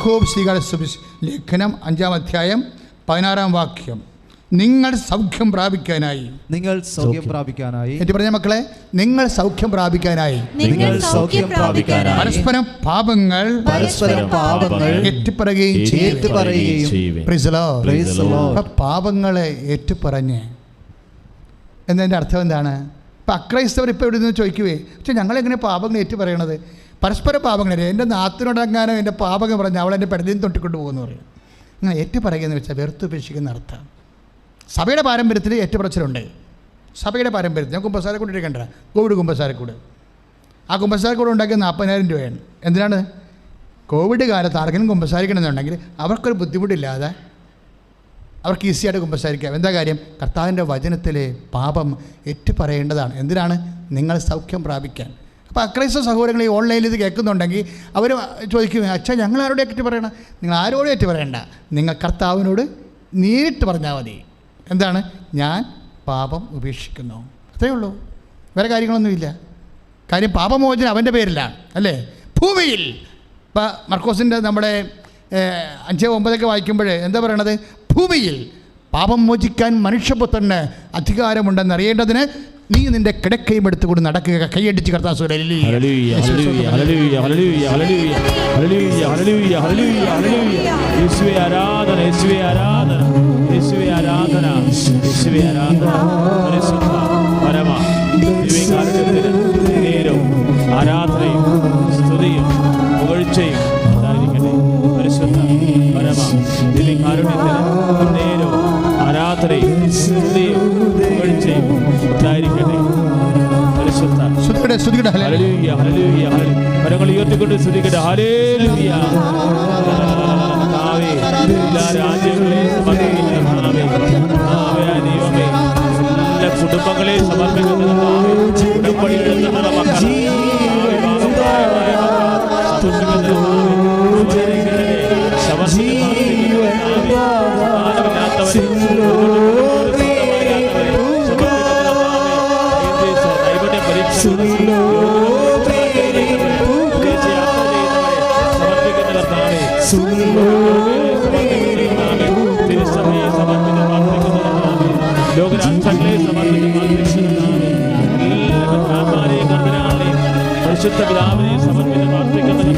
യാക്കോബ് ശ്ലീഹായുടെ ലേഖനം 5-ാം അധ്യായം 16-ാം വാക്യം. നിങ്ങൾ സൗഖ്യം പ്രാപിക്കാനായി എന്ന് പറഞ്ഞ മക്കളെ, നിങ്ങൾ സൗഖ്യം പ്രാപിക്കാനായി പരസ്പരം പാപങ്ങൾ ഏറ്റുപറയുകയും ചെയ്യും. പാപങ്ങളെ ഏറ്റുപറഞ്ഞ് എന്നതിൻ്റെ അർത്ഥം എന്താണ്? ഇപ്പം അക്രൈസ്തവർ ഇപ്പോൾ ഇവിടെ നിന്ന് ചോദിക്കുവേ, പക്ഷേ ഞങ്ങളെങ്ങനെ പാപങ്ങൾ ഏറ്റുപറയണത്? പരസ്പര പാപങ്ങൾ, എൻ്റെ നാത്തിനോടങ്ങാനോ എൻ്റെ പാപങ്ങൾ പറഞ്ഞ് അവളെൻ്റെ പെടലിൽ തൊട്ടിക്കൊണ്ട് പോകുമെന്ന് പറയും. അങ്ങനെ ഏറ്റുപറയുകയെന്ന് വെച്ചാൽ വെറുത്തുപേക്ഷിക്കുന്ന അർത്ഥം. സഭയുടെ പാരമ്പര്യത്തിൽ ഏറ്റുപറച്ചിലുണ്ട്. സഭയുടെ പാരമ്പര്യത്തിൽ ഞാൻ കുമ്പസാരക്കൂട് ഇരിക്കേണ്ട, കോവിഡ് കുമ്പസാരക്കൂട്. ആ കുമ്പസാരക്കൂട് ഉണ്ടാക്കിയ 40,000 രൂപയാണ്. എന്തിനാണ്? കോവിഡ് കാലത്ത് ആർക്കെങ്കിലും കുമ്പസാരിക്കണമെന്നുണ്ടെങ്കിൽ അവർക്കൊരു ബുദ്ധിമുട്ടില്ലാതെ അവർക്ക് ഈസിയായിട്ട് കുമ്പസാരിക്കാം. എന്താ കാര്യം? കർത്താവിൻ്റെ വചനത്തിലെ പാപം ഏറ്റുപറയേണ്ടതാണ്. എന്തിനാണ്? നിങ്ങൾ സൗഖ്യം പ്രാപിക്കാൻ. അപ്പോൾ അക്രൈസ്തവ സഹോദരങ്ങൾ ഈ ഓൺലൈനിൽ ഇത് കേൾക്കുന്നുണ്ടെങ്കിൽ അവർ ചോദിക്കും, അച്ഛാ ഞങ്ങൾ ആരോട് ഏറ്റു പറയണം? നിങ്ങൾ ആരോടും ഏറ്റു പറയണ്ട, നിങ്ങൾ കർത്താവിനോട് നേരിട്ട് പറഞ്ഞാൽ മതി. എന്താണ്? ഞാൻ പാപം ഉപേക്ഷിക്കുന്നു, അത്രയേ ഉള്ളൂ. വേറെ കാര്യങ്ങളൊന്നുമില്ല. കാര്യം പാപമോചനം അവൻ്റെ പേരിലാണ്, അല്ലേ? ഭൂമിയിൽ ഇപ്പം മർക്കോസിൻ്റെ നമ്മുടെ 5:9 വായിക്കുമ്പോൾ എന്താ പറയണത്? ഭൂമിയിൽ പാപം മോചിക്കാൻ മനുഷ്യപുത്രന് അധികാരമുണ്ടെന്ന് അറിയേണ്ടതിന് നീ നിന്റെ കിടക്കയും എടുത്തുകൊണ്ട് നടക്കുക. കൈയടിച്ച് കർത്താവ് ആരാധനയും സ്തുതിയും പുകഴ്ചയും പരിശുദ്ധ പരമ ദിവ്യകാരുണ്യത്തിന് നേരവും ആരാധനയും സ്തുതിയും പുകഴ്ചയും ഉണ്ടായിരിക്കട്ടെ. പരിശുദ്ധ ഹല്ലേലൂയ ഹല്ലേലൂയ കരങ്ങൾ ഉയർത്തിക്കൊണ്ട് സ്തുതിക്കട്ടെ. ഹല്ലേലൂയ. കർത്താവേ, എല്ലാ രാജ്യങ്ങളെയും സമർപ്പിക്കുന്നു. ദൈവമേ, എല്ലാ കുടുംബങ്ങളെയും സമർപ്പിക്കുന്നു. ഉടമ്പടിയിൽ നിന്നുള്ള മക്കൾ ലോകരാഷ്ട്രങ്ങളെ പരിശുദ്ധ പിതാവിനെ സമർപ്പിച്ച് പ്രാർത്ഥിക്കുന്നത്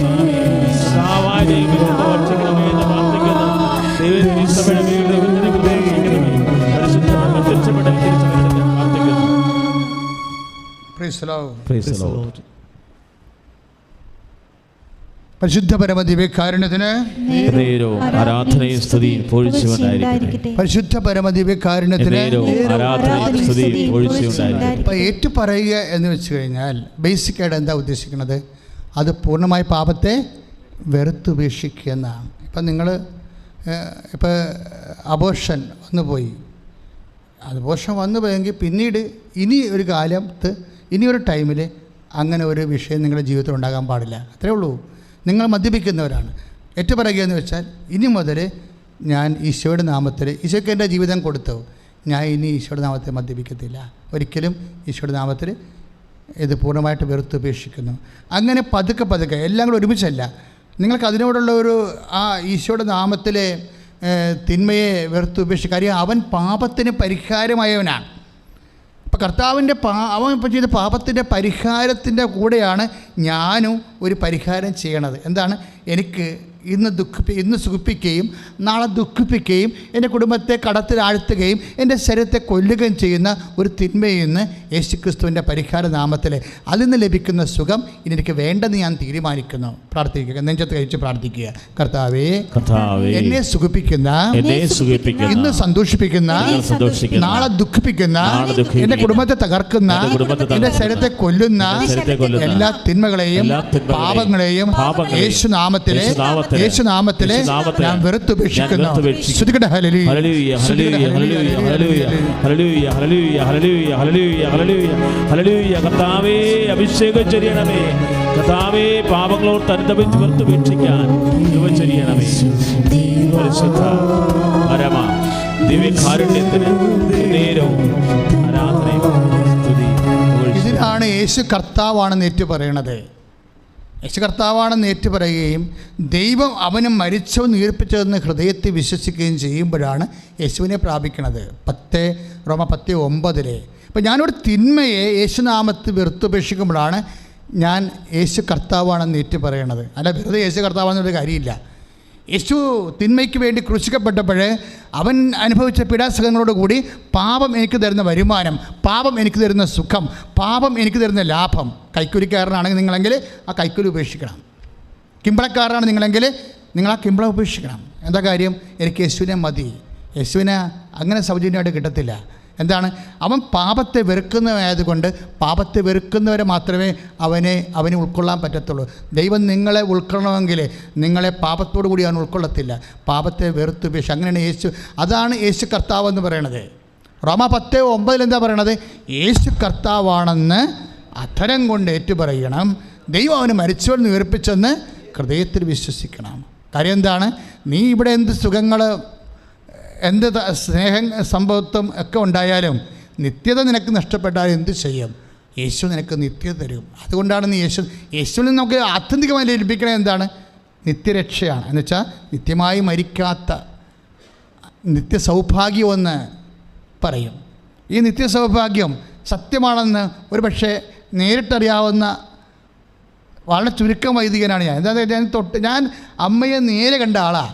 പരിശുദ്ധ പരമ ദിവ്യകാരുണ്യത്തിന് ആരാധനയും സ്തുതിയും പൊഴിച്ചുകൊണ്ടായിരിക്കട്ടെ. പരിശുദ്ധ പരമ ദിവ്യകാരുണ്യത്തിന് ആരാധനയും സ്തുതിയും പൊഴിച്ചുകൊണ്ടായിരിക്കട്ടെ. ഇപ്പം ഏറ്റുപറയുക എന്ന് വെച്ച് കഴിഞ്ഞാൽ ബേസിക്കായിട്ട് എന്താ ഉദ്ദേശിക്കുന്നത്? അത് പൂർണ്ണമായി പാപത്തെ വെറുത്തുപേക്ഷിക്കുക എന്നാണ്. ഇപ്പം നിങ്ങൾ ഇപ്പോൾ അബോർഷൻ വന്നു പോയി, അബോർഷൻ വന്നു പോയെങ്കിൽ പിന്നീട് ഇനി ഒരു കാലത്ത് ഇനിയൊരു ടൈമിൽ അങ്ങനെ ഒരു വിഷയം നിങ്ങളുടെ ജീവിതത്തിൽ ഉണ്ടാകാൻ പാടില്ല. അത്രേ ഉള്ളൂ. നിങ്ങൾ മദ്യപിക്കുന്നവരാണ്, ഏറ്റുപറയുക എന്ന് വെച്ചാൽ ഇനി മുതൽ ഞാൻ ഈശോയുടെ നാമത്തിൽ, ഈശോയ്ക്ക് എൻ്റെ ജീവിതം കൊടുത്തു, ഞാൻ ഇനി ഈശോയുടെ നാമത്തിൽ മദ്യപിക്കത്തില്ല, ഒരിക്കലും ഈശോയുടെ നാമത്തിൽ ഇത് പൂർണ്ണമായിട്ട് വെറുത്തുപേക്ഷിക്കുന്നു. അങ്ങനെ പതുക്കെ പതുക്കെ എല്ലാം കൂടെ ഒരുമിച്ചല്ല, നിങ്ങൾക്ക് അതിനോടുള്ള ഒരു ആ ഈശോയുടെ നാമത്തിലെ തിന്മയെ വെറുത്തുപേക്ഷിക്കുക. കാര്യം അവൻ പാപത്തിന് പരിഹാരമായവനാണ്. അപ്പോൾ കർത്താവിൻ്റെ അവൻ ഇപ്പം ചെയ്ത പാപത്തിൻ്റെ പരിഹാരത്തിൻ്റെ കൂടെയാണ് ഞാനും ഒരു പരിഹാരം ചെയ്യണത്. എന്താണ്? എനിക്ക് ഇന്ന് സുഖിപ്പിക്കുകയും നാളെ ദുഃഖിപ്പിക്കുകയും എൻ്റെ കുടുംബത്തെ കടത്തിലാഴ്ത്തുകയും എൻ്റെ ശരീരത്തെ കൊല്ലുകയും ചെയ്യുന്ന ഒരു തിന്മയിൽ നിന്ന് യേശുക്രിസ്തുവിൻ്റെ പരിഹാര നാമത്തിൽ അതിൽ നിന്ന് ലഭിക്കുന്ന സുഖം ഇനി എനിക്ക് വേണ്ടെന്ന് ഞാൻ തീരുമാനിക്കുന്നു. പ്രാർത്ഥിക്കുക, നെഞ്ചത്ത് കഴിച്ച് പ്രാർത്ഥിക്കുക. കർത്താവേ, എന്നെ സുഖിപ്പിക്കുന്ന, ഇന്ന് സന്തോഷിപ്പിക്കുന്ന, നാളെ ദുഃഖിപ്പിക്കുന്ന, എൻ്റെ കുടുംബത്തെ തകർക്കുന്ന, എൻ്റെ ശരീരത്തെ കൊല്ലുന്ന എല്ലാ തിന്മകളെയും പാപങ്ങളെയും യേശുനാമത്തിലെ ഞാൻ വെറുത്തുപേക്ഷിക്കുന്നു. ശ്രുതികട്ടെ ഹല്ലേലൂയ ഹല്ലേലൂയ ഹല്ലേലൂയ ഹല്ലേലൂയ ഹല്ലേലൂയ ഹല്ലേലൂയ ഹല്ലേലൂയ ഹല്ലേലൂയ ഹല്ലേലൂയ. കർത്താവേ, അഭിഷേകം ചെയ്യണമേ. കർത്താവേ, പാപങ്ങളോട് അനുദപിച്ച് വെറുത്തുപേക്ഷിക്കാൻ കൃപ ചെയ്യണമേ. പരിശുദ്ധ പരമ ദിവ്യകാരുണ്യത്തിന് നേരവും ആരാധനയും സ്തുതിയും. ഇതിനാണ് യേശു കർത്താവാണെന്ന് ഏറ്റു പറയണത്. യേശു കർത്താവാണെന്ന് ഏറ്റുപറയുകയും ദൈവം അവന് മരിച്ചവൻ ഉയർപ്പിച്ചതെന്ന് ഹൃദയത്തിൽ വിശ്വസിക്കുകയും ചെയ്യുമ്പോഴാണ് യേശുവിനെ പ്രാപിക്കുന്നത്. റോമ 10:9. അപ്പോൾ ഞാനൊരു തിന്മയെ യേശുനാമത്തിൽ വെറുത്തുപേക്ഷിക്കുമ്പോഴാണ് ഞാൻ യേശു കർത്താവാണെന്ന് ഏറ്റുപറയണത്. അല്ല, വെറുതെ യേശു കർത്താവാണെന്നൊരു കാര്യമില്ല. യേശു തിന്മയ്ക്ക് വേണ്ടി ക്രൂശിക്കപ്പെട്ടപ്പോൾ അവൻ അനുഭവിച്ച പീഡാസഹനങ്ങളോടുകൂടി പാപം എനിക്ക് തരുന്ന വരുമാനം, പാപം എനിക്ക് തരുന്ന സുഖം, പാപം എനിക്ക് തരുന്ന ലാഭം. കൈക്കൂലിക്കാരനാണെങ്കിൽ നിങ്ങളെങ്കിൽ ആ കൈക്കൂലി ഉപേക്ഷിക്കണം. കിമ്പളക്കാരനാണ് നിങ്ങളെങ്കിൽ നിങ്ങൾ ആ കിമ്പളം ഉപേക്ഷിക്കണം. എന്താ കാര്യം? എനിക്ക് യേശുവിനെ മതി. യേശുവിനെ അങ്ങനെ സൗജന്യമായിട്ട് കിട്ടത്തില്ല. എന്താണ്? അവൻ പാപത്തെ വെറുക്കുന്നതായതുകൊണ്ട് പാപത്തെ വെറുക്കുന്നവരെ മാത്രമേ അവനെ ഉൾക്കൊള്ളാൻ പറ്റത്തുള്ളൂ. ദൈവം നിങ്ങളെ ഉൾക്കൊള്ളണമെങ്കിൽ നിങ്ങളെ പാപത്തോടു കൂടി അവൻ ഉൾക്കൊള്ളത്തില്ല. പാപത്തെ വെറുത്തുപേക്ഷ. അങ്ങനെയാണ് യേശു. അതാണ് യേശു കർത്താവ് എന്ന് പറയണത്. റോമ 10:9 എന്താ പറയണത്? യേശു കർത്താവാണെന്ന് അധരം കൊണ്ട് ഏറ്റുപറയണം, ദൈവം അവന് മരിച്ചവൻ ഉയർപ്പിച്ചെന്ന് ഹൃദയത്തിൽ വിശ്വസിക്കണം. കാര്യം എന്താണ്? നീ ഇവിടെ എന്ത് സുഖങ്ങൾ, എന്ത് സ്നേഹം, സമ്പത്തും ഒക്കെ ഉണ്ടായാലും നിത്യത നിനക്ക് നഷ്ടപ്പെട്ടാൽ എന്ത് ചെയ്യും? യേശു നിനക്ക് നിത്യത തരും. അതുകൊണ്ടാണ് നീ യേശുവിൽ നിന്ന് നമുക്ക് ആത്യന്തികമായി ലഭിക്കണത് എന്താണ്? നിത്യരക്ഷയാണ്. എന്നുവെച്ചാൽ നിത്യമായി മരിക്കാത്ത നിത്യസൗഭാഗ്യമെന്ന് പറയും. ഈ നിത്യസൗഭാഗ്യം സത്യമാണെന്ന് ഒരു പക്ഷേ നേരിട്ടറിയാവുന്ന വളരെ ചുരുക്കം വൈദികനാണ് ഞാൻ. എന്താണെന്ന് ഞാൻ അമ്മയെ നേരെ കണ്ട ആളാണ്.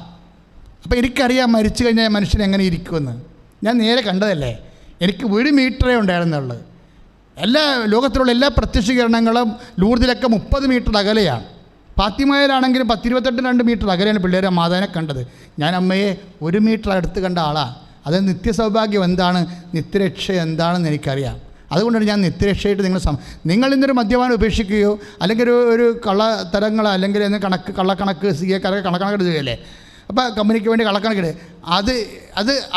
അപ്പോൾ എനിക്കറിയാം മരിച്ചു കഴിഞ്ഞാൽ മനുഷ്യൻ എങ്ങനെ ഇരിക്കുമെന്ന്. ഞാൻ നേരെ കണ്ടതല്ലേ. എനിക്ക് 1 മീറ്ററേ ഉണ്ടായിരുന്നുള്ളൂ. ലോകത്തിലുള്ള എല്ലാ പ്രത്യക്ഷീകരണങ്ങളും ലൂർദിലൊക്കെ 30 മീറ്റർ അകലെയാണ്. ഫാത്തിമയിലാണെങ്കിലും 10-28 മീറ്റർ അകലെയാണ് പിള്ളേരെ മാതാവിനെ കണ്ടത്. ഞാൻ അമ്മയെ 1 മീറ്റർ അടുത്ത് കണ്ട ആളാണ്. അത് നിത്യസൗഭാഗ്യം എന്താണ്, നിത്യരക്ഷ എന്താണെന്ന് എനിക്കറിയാം. അതുകൊണ്ടാണ് ഞാൻ നിത്യരക്ഷയായിട്ട് നിങ്ങൾ ഇന്നൊരു മദ്യപാനം ഉപേക്ഷിക്കുകയോ അല്ലെങ്കിൽ ഒരു കള്ളത്തരങ്ങൾ അല്ലെങ്കിൽ കള്ളക്കണക്ക് CA കണക്കണക്ക് ഇടുകയല്ലേ. അപ്പോൾ കമ്പനിക്ക് വേണ്ടി കള്ളക്കണക്കിട്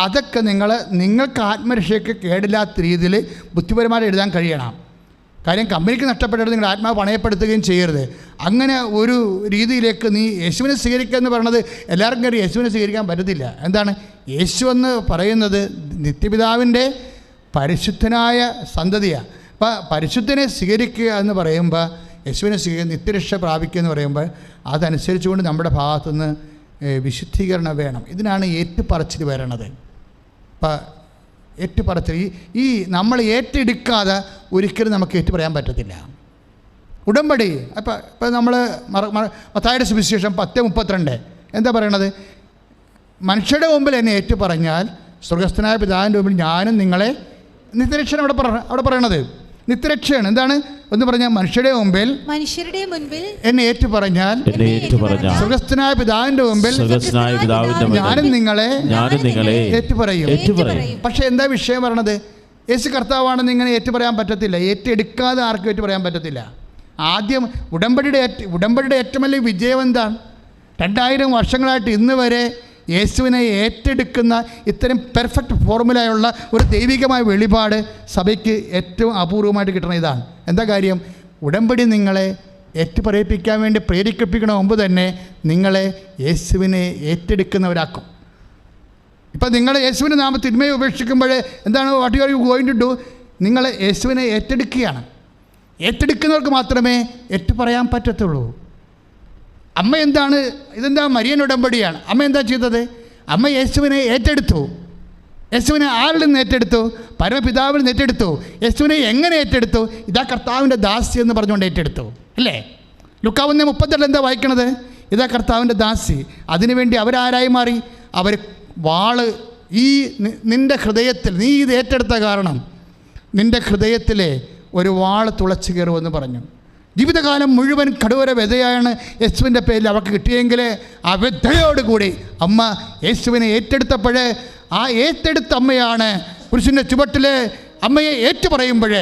അതൊക്കെ നിങ്ങൾക്ക് ആത്മരക്ഷയ്ക്ക് കേടില്ലാത്ത രീതിയിൽ ബുദ്ധിപരമായിട്ട് എഴുതാൻ കഴിയണം. കാര്യം കമ്പനിക്ക് നഷ്ടപ്പെട്ടിട്ട് നിങ്ങളുടെ ആത്മാവ് പണയപ്പെടുത്തുകയും ചെയ്യരുത്. അങ്ങനെ ഒരു രീതിയിലേക്ക് നീ യേശുവിനെ സ്വീകരിക്കുക എന്ന് പറയുന്നത് എല്ലാവർക്കും കയറി യേശുവിനെ സ്വീകരിക്കാൻ പറ്റത്തില്ല. എന്താണ് യേശു എന്ന് പറയുന്നത്? നിത്യപിതാവിൻ്റെ പരിശുദ്ധനായ സന്തതിയാണ്. അപ്പോൾ പരിശുദ്ധനെ സ്വീകരിക്കുക എന്ന് പറയുമ്പോൾ, യേശുവിനെ സ്വീകരിക്കുക, നിത്യരക്ഷ പ്രാപിക്കുക എന്ന് പറയുമ്പോൾ അതനുസരിച്ചുകൊണ്ട് നമ്മുടെ ഭാഗത്തുനിന്ന് വിശുദ്ധീകരണം വേണം. ഇതിനാണ് ഏറ്റുപറച്ചിൽ വരണത്. ഇപ്പം ഏറ്റുപറച്ചിൽ ഈ നമ്മൾ ഏറ്റെടുക്കാതെ ഒരിക്കലും നമുക്ക് ഏറ്റു പറയാൻ പറ്റത്തില്ല. ഉടമ്പടി ഇപ്പം നമ്മൾ മത്തായിയുടെ സുവിശേഷം 10:32 എന്താ പറയണത്? മനുഷ്യരുടെ മുമ്പിൽ എന്നെ ഏറ്റു പറഞ്ഞാൽ സ്വർഗസ്ഥനായ പിതാവിൻ്റെ മുമ്പിൽ ഞാനും നിങ്ങളെ നിത്യരക്ഷയാണ് അവിടെ പറയണത്. നിത്യരക്ഷയാണ്. എന്താണ് എന്ന് പറഞ്ഞാൽ മനുഷ്യരുടെ മുമ്പിൽ എന്നെ ഏറ്റു പറഞ്ഞാൽ സ്വർഗസ്ഥനായ പിതാവിന്റെ മുമ്പിൽ ഞാനും നിങ്ങളെ ഏറ്റുപറയും. പക്ഷെ എന്താ വിഷയം പറയണത്? യേശു കർത്താവാണെന്ന് ഇങ്ങനെ ഏറ്റുപറയാൻ പറ്റത്തില്ല. ഏറ്റെടുക്കാതെ ആർക്കും ഏറ്റുപറയാൻ പറ്റത്തില്ല. ആദ്യം ഉടമ്പടിയുടെ ഏറ്റവും വലിയ വിജയം എന്താണ്? 2000 വർഷങ്ങളായിട്ട് ഇന്ന് വരെ യേശുവിനെ ഏറ്റെടുക്കുന്ന ഇത്തരം പെർഫെക്റ്റ് ഫോർമുലയുള്ള ഒരു ദൈവികമായ വെളിപാട് സഭയ്ക്ക് ഏറ്റവും അപൂർവമായിട്ട് കിട്ടുന്ന ഇതാണ്. എന്താ കാര്യം? ഉടമ്പടി നിങ്ങളെ ഏറ്റുപറയിപ്പിക്കാൻ വേണ്ടി പ്രേരിപ്പിക്കണ മുമ്പ് തന്നെ നിങ്ങളെ യേശുവിനെ ഏറ്റെടുക്കുന്നവരാക്കും. ഇപ്പം നിങ്ങൾ യേശുവിൻ്റെ നാമത്തിൽ തിന്മയെ ഉപേക്ഷിക്കുമ്പോൾ എന്താണ് what you are going to do? നിങ്ങൾ യേശുവിനെ ഏറ്റെടുക്കുകയാണ്. ഏറ്റെടുക്കുന്നവർക്ക് മാത്രമേ ഏറ്റുപറയാൻ പറ്റത്തുള്ളൂ. അമ്മ എന്താണ്? ഇതെന്താ? മരിയൻ ഉടമ്പടിയാണ്. അമ്മ എന്താ ചെയ്തത്? അമ്മ യേശുവിനെ ഏറ്റെടുത്തു. യേശുവിനെ ആരിൽ നിന്ന് ഏറ്റെടുത്തു? പരമപിതാവിൽ നിന്ന് ഏറ്റെടുത്തു. യേശുവിനെ എങ്ങനെ ഏറ്റെടുത്തു? ഇതാ കർത്താവിൻ്റെ ദാസി എന്ന് പറഞ്ഞുകൊണ്ട് ഏറ്റെടുത്തു അല്ലേ? ലൂക്കാ 1:32 എന്താ വായിക്കണത്? ഇതാ കർത്താവിൻ്റെ ദാസി. അതിനുവേണ്ടി അവരാരായി മാറി? അവർ വാള് നിൻ്റെ ഹൃദയത്തിൽ, നീ ഇത് ഏറ്റെടുത്ത കാരണം നിൻ്റെ ഹൃദയത്തിലെ ഒരു വാള് തുളച്ചു കയറുമെന്ന് പറഞ്ഞു. ജീവിതകാലം മുഴുവൻ കടുവര വ്യതയാണ് യേശുവിൻ്റെ പേരിൽ അവർക്ക് കിട്ടിയെങ്കിൽ ആ വ്യതയോടുകൂടി അമ്മ യേശുവിനെ ഏറ്റെടുത്തപ്പോൾ ആ ഏറ്റെടുത്ത അമ്മയാണ് പുരുഷൻ്റെ ചുവട്ടിൽ അമ്മയെ ഏറ്റുപറയുമ്പോൾ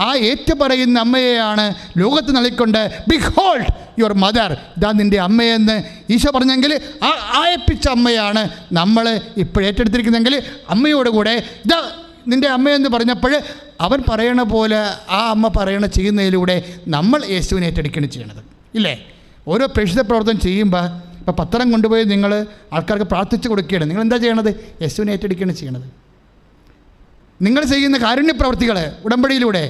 ആ ഏറ്റുപറയുന്ന അമ്മയെയാണ് ലോകത്ത് നൽകിക്കൊണ്ട് ബിഹോൾഡ് യുവർ മദർ, ഇതാ നിൻ്റെ അമ്മയെന്ന് ഈശോ പറഞ്ഞെങ്കിൽ ആ ആയപ്പിച്ച അമ്മയാണ് നമ്മൾ ഇപ്പോൾ ഏറ്റെടുത്തിരിക്കുന്നെങ്കിൽ അമ്മയോടുകൂടെ ഇതാ നിൻ്റെ അമ്മയെന്ന് പറഞ്ഞപ്പോൾ അവൻ പറയണ പോലെ ആ അമ്മ പറയണ ചെയ്യുന്നതിലൂടെ നമ്മൾ യേശുവിനെ ഏറ്റെടുക്കുകയാണ് ചെയ്യണത് ഇല്ലേ? ഓരോ പ്രേക്ഷിത പ്രവർത്തനം ചെയ്യുമ്പോൾ ഇപ്പോൾ പത്രം കൊണ്ടുപോയി നിങ്ങൾ ആൾക്കാർക്ക് പ്രാർത്ഥിച്ച് കൊടുക്കുകയാണ്. നിങ്ങൾ എന്താ ചെയ്യണത്? യേശുവിനെ ഏറ്റെടുക്കുകയാണ് ചെയ്യണത്. നിങ്ങൾ ചെയ്യുന്ന കാരുണ്യ പ്രവർത്തികൾ ഉടമ്പടിയിലൂടെ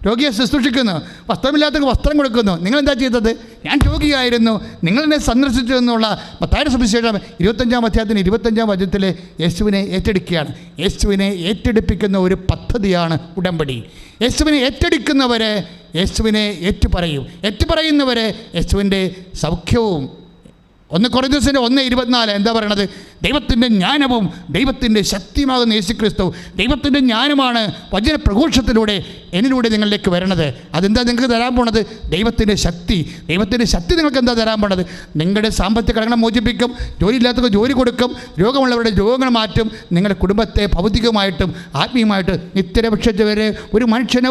രോഗിയെ ശുശ്രൂഷിക്കുന്നു, വസ്ത്രമില്ലാത്തവർക്ക് വസ്ത്രം കൊടുക്കുന്നു. നിങ്ങളെന്താ ചെയ്തത്? ഞാൻ രോഗിയായിരുന്നു, നിങ്ങളെന്നെ സന്ദർശിച്ചു എന്നുള്ള മത്തായിയുടെ സുവിശേഷം 25-ാം അധ്യായത്തിന് 25-ാം വചനത്തിൽ യേശുവിനെ ഏറ്റെടുക്കുകയാണ്. യേശുവിനെ ഏറ്റെടുപ്പിക്കുന്ന ഒരു പദ്ധതിയാണ് ഉടമ്പടി. യേശുവിനെ ഏറ്റെടുക്കുന്നവരെ യേശുവിനെ ഏറ്റുപറയുന്നവരെ യേശുവിൻ്റെ സൗഖ്യവും. 1 കൊരിന്ത്യർ 1:24 എന്താ പറയണത്? ദൈവത്തിൻ്റെ ജ്ഞാനവും ദൈവത്തിൻ്റെ ശക്തിയുമാകുന്ന യേശുക്രിസ്തു, ദൈവത്തിൻ്റെ ജ്ഞാനമാണ് വചന പ്രഘോഷത്തിലൂടെ എന്നിലൂടെ നിങ്ങളിലേക്ക് വരണത്. അതെന്താ നിങ്ങൾക്ക് തരാൻ പോണത്? ദൈവത്തിൻ്റെ ശക്തി. ദൈവത്തിൻ്റെ ശക്തി നിങ്ങൾക്ക് എന്താ തരാൻ പോണത്? നിങ്ങളുടെ സാമ്പത്തിക കടങ്ങൾ മോചിപ്പിക്കും, ജോലിയില്ലാത്തവർക്ക് ജോലി കൊടുക്കും, രോഗമുള്ളവരുടെ രോഗങ്ങൾ മാറ്റും, നിങ്ങളുടെ കുടുംബത്തെ ഭൗതികമായിട്ടും ആത്മീയമായിട്ടും നിത്യരക്ഷവരെ ഒരു മനുഷ്യനെ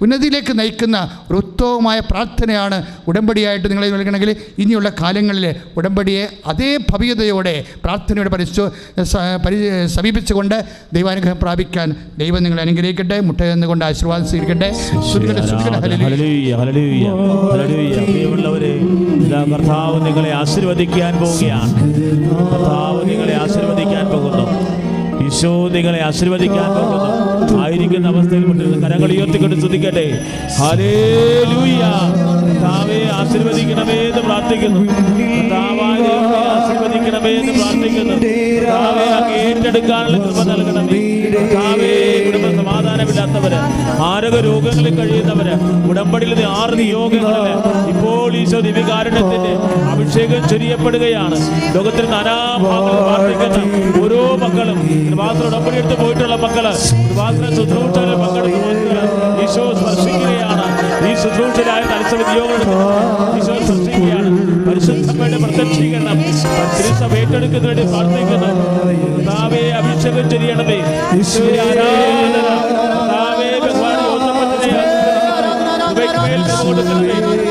ഉന്നതിയിലേക്ക് നയിക്കുന്ന ഒരു ഉത്തമമായ പ്രാർത്ഥനയാണ് ഉടമ്പടിയായിട്ട് നിങ്ങളെ നൽകണമെങ്കിൽ ഇനിയുള്ള കാലങ്ങളിൽ ഉടമ്പടിയെ അതേ ഭവ്യതയോടെ പ്രാർത്ഥനയോടെ സമീപിച്ചുകൊണ്ട് ദൈവാനുഗ്രഹം പ്രാപിക്കാൻ ദൈവം നിങ്ങളെ അനുഗ്രഹിക്കട്ടെ. മുട്ടയെന്നുകൊണ്ട് ആശീർവാദം സ്വീകരിക്കട്ടെ. കർത്താവ് നിങ്ങളെ ആശീർവദിക്കാൻ പോവുകയാണ്. കർത്താവ് നിങ്ങളെ ആശീർവദിക്കാൻ പോകുന്നു. ഈശോ നിങ്ങളെ ആശീർവദിക്കാൻ പോകുന്നു. ആയിരിക്കുന്ന അവസ്ഥയിൽ കരങ്ങൾ ഉയർത്തിക്കൊണ്ട് സ്തുതിക്കട്ടെ. ഹല്ലേലൂയ. കർത്താവേ ആശീർവദിക്കണമേ എന്ന് പ്രാർത്ഥിക്കുന്നു. കർത്താവായ ആശീർവദിക്കണമേ എന്ന് പ്രാർത്ഥിക്കുന്നു. കർത്താവേ അങ്ങ് ഏറ്റെടുക്കാനുള്ള കൃപ നൽകണമേ. കർത്താവേ കുടുംബ സമാധാനമില്ലാത്തവര്, മാരക രോഗങ്ങളിൽ കഴിയുന്നവര്, ഉടമ്പടിയിൽ 6 നിയോഗങ്ങളില് ഇപ്പോൾ ഈശോ ദിവ്യകാരുണ്യത്തിന്റെ അഭിഷേകം ചൊരിയപ്പെടുകയാണ്. ലോകത്തിൽ നാനാഭാഗങ്ങളിൽ പ്രാർത്ഥിക്കുന്ന ഓരോ മക്കളും, ഉടമ്പടി എടുത്ത് പോയിട്ടുള്ള മക്കള്, ശുശ്രൂഷകളിൽ പങ്കെടുത്ത മക്കള് ഈശോ സ്പർശിക്കുകയാണ്. ഈ ശുശ്രൂഷയിലായ തലസഭ നിയോഗങ്ങൾ ഈശോ സ്പർശിക്കുകയാണ്. പരിശുദ്ധമ്മയുടെ പ്രത്യക്ഷീകരണം തിരുസഭ ഏറ്റെടുക്കുന്നതിന് വേണ്ടി പ്രാർത്ഥിക്കുന്നു. കർത്താവേ അഭിഷേകം ചൊരിയണമേ. ഈശോയെ ആരാധന. കർത്താവേ ഭഗവാനെ ഓർമ്മപ്പെടുത്തണമേ.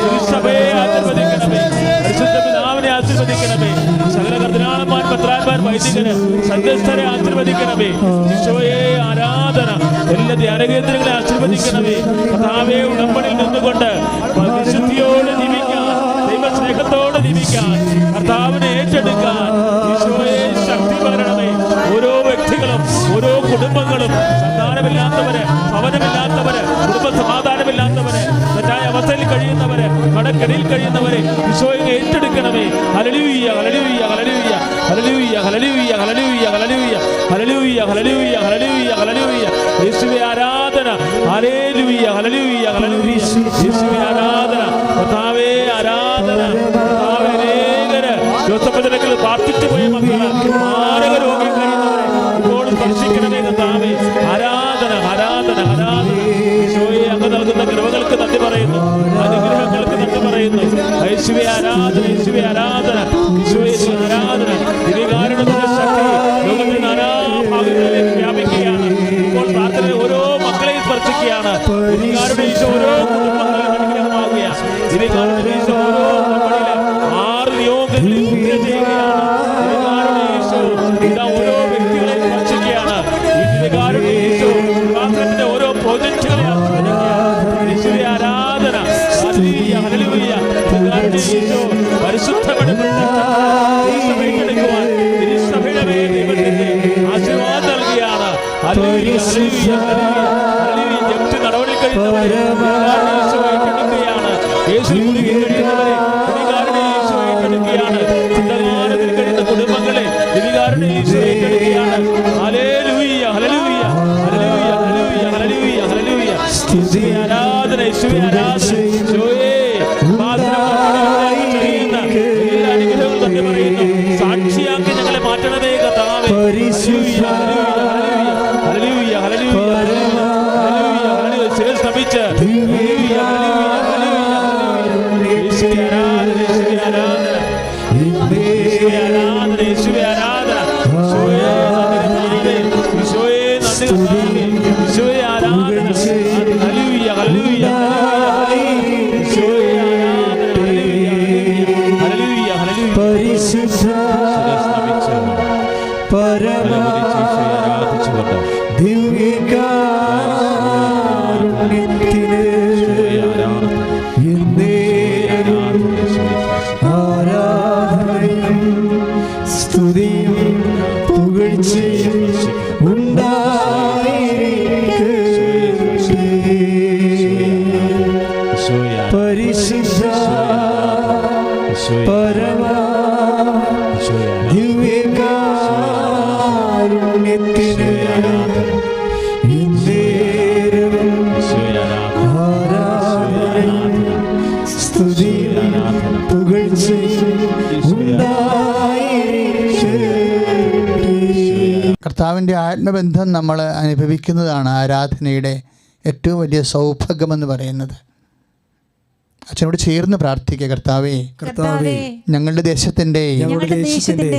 തിരുസഭയെ ആശീർവദിക്കണമേ. പരിശുദ്ധ പിതാവിനെ ആശീർവദിക്കണമേ. സകല കർദിനാളന്മാർ, മെത്രാന്മാർ, വൈദികര്, സന്യസ്തരെ ആശീർവദിക്കണമേ. ഈശോയെ ആരാധന. എല്ലാ ധ്യാനകേന്ദ്രങ്ങളെ ആശീർവദിക്കണമേ. കർത്താവേ ഉടമ്പടിയിൽ നിന്നുകൊണ്ട് വിശുദ്ധിയോടെ ജീവിക്കാൻ, ദൈവസ്നേഹത്തോടെ ജീവിക്കാൻ, കർത്താവിനെ ഏറ്റെടുക്കാൻ ഈശോയെ ശക്തി പകരണമേ. ഓരോ വ്യക്തികളും, ഓരോ കുടുംബങ്ങളും, സന്താനമില്ലാത്തവര്, ഭവനമില്ലാത്തവര്, കുടുംബ സമാധാനമില്ലാത്തവര്, തെറ്റായ അവസ്ഥയിൽ കഴിയുന്നവര്, കടക്കരയിൽ കഴിയുന്നവരെ ഈശോയെ ഏറ്റെടുക്കണമേ. ഹല്ലേലൂയ, ഹല്ലേലൂയ, ഹല്ലേലൂയ, ഹല്ലേലൂയ, ഹല്ലേലൂയ, ഹല്ലേലൂയ, ഹല്ലേലൂയ, ഹല്ലേലൂയ, ഹല്ലേലൂയ, ഹല്ലേലൂയ, ഹല്ലേലൂയ. യേശുവേ ആരാധന. ഹല്ലേലൂയ, ഹല്ലേലൂയ, ഹല്ലേലൂയ. യേശുവേ ആരാധന. കർത്താവേ ആരാധന. കർത്താവേ അനേകര് ജോസഫിനേക്കാൾ പ്രാർത്ഥിച്ചു പോയ മക്കള്, മാരക രോഗം കഴിയുന്നവരെ ഇപ്പോൾ സ്പർശിക്കണമേ. കർത്താവേ ആരാധന, ആരാധന, ആരാധന. ഈശോയെ അങ്ങ് നൽകുന്ന കൃപകൾക്ക് നന്ദി പറയുന്നു, അനുഗ്രഹങ്ങൾക്ക് നന്ദി പറയുന്നു. യേശുവേ ആരാധന, യേശുവേ ആരാധന, ഈശോയെ ആരാധന. ദിവ്യകാരുണ്യത്തിന്റെ ശക്തി ലോകത്തിൽ നാനാഭാഗങ്ങളിലേക്ക് വ്യാപിക്കുകയാണ്. ഇപ്പോൾ പ്രാർത്ഥന ഓരോ മക്കളെയും സ്പർശിക്കുകയാണ്. ദിവ്യകാരുണ്യ ഈശോ ഓരോ കുടുംബങ്ങളിലും അനുഗ്രഹമാവുകയാണ്. ദിവ്യകാരുണ്യ ഈശോ ഓരോ കുടുംബങ്ങളിലെ 6 നിയോഗങ്ങളിൽ ചെയ്യുകയാണ്. ദിവ്യകാരുണ്യ ഈശോ ഇതാ ഓരോ വ്യക്തികളെയും സ്പർശിക്കുകയാണ്. ഈ ദിവ്യകാരുണ്യ ഈശോ പ്രാർത്ഥനയുടെ ഓരോ പ്രോജക്റ്റുകളെ യേശുവേ ആരാധന. ഹല്ലേലൂയ, ഹല്ലേലൂയ. ദിവ്യകാരുണ്യ ഈശോ പരിശുദ്ധപ്പെടുത്തുവാൻ തിരുസഭയുടെ ദൈവത്തിന്റെ ആശീർവാദം നൽകിയാണ്. ഹല്ലേലൂയ, ഹല്ലേലൂയ, ഹല്ലേലൂയ. ജപ്തി നടപടി കഴിയുന്നവരെ ഈശോ ഏറ്റെടുക്കുകയാണ്. യേശു കഴിയുന്നവരെ ദിവ്യകാരുണ്യ ഈശോ ഏറ്റെടുക്കുകയാണ്. ചിന്തകാലത്തിൽ കഴിയുന്ന കുടുംബങ്ങളെ ദിവ്യകാരുണ്യ ഈശോ ഏറ്റെടുക്കുകയാണ്. ഹല്ലേലൂയ, ഹല്ലേലൂയ, ഹല്ലേലൂയ, ഹല്ലേലൂയ, ഹല്ലേലൂയ, ഹല്ലേലൂയ. യേശുവേ ആരാധന, യേശുവേ ആരാധന. യേശുവേ എല്ലാ അനുഗ്രഹങ്ങളും തന്നെ പറയുന്നു. സാക്ഷിയാക്കി ഞങ്ങളെ മാറ്റണമേ കർത്താവേ. ഹല്ലേലൂയ, ഹല്ലേലൂയ, ഹല്ലേലൂയ, ഹല്ലേലൂയ, ഹല്ലേലൂയ. ശിരസ്തമിച്ച് ഹല്ലേലൂയ, ഹല്ലേലൂയ, ഹല്ലേലൂയ. യേശുവേ ആരാധന, യേശുവേ ആരാധന, യേശുവേ ആരാധന, യേശുവേ ആരാധന. ഈശോയെ നന്ദി കർത്താവേ. ഈശോയെ ആരാധന. ഹല്ലേലൂയ, ഹല്ലേലൂയ, ഈശോയെ ആരാധന. ഹല്ലേലൂയ, ഹല്ലേലൂയ. പരിശുദ്ധ പരമ ദിവ്യകാരുണ്യത്തിന് എന്നേ പരമാ ദിവ്യകാരുണ്യത്തിന് സ്തുതിയും പുകഴ്ചയും ഉണ്ടായിരിക്കട്ടെ. കർത്താവിൻ്റെ ആത്മബന്ധം നമ്മൾ അനുഭവിക്കുന്നതാണ് ആരാധനയുടെ ഏറ്റവും വലിയ സൗഭാഗ്യമെന്ന് പറയുന്നത്. അച്ഛനോട് ചേർന്ന് പ്രാർത്ഥിക്കുക. കർത്താവേ, കർത്താവേ, ഞങ്ങളുടെ ദേശത്തിൻ്റെയും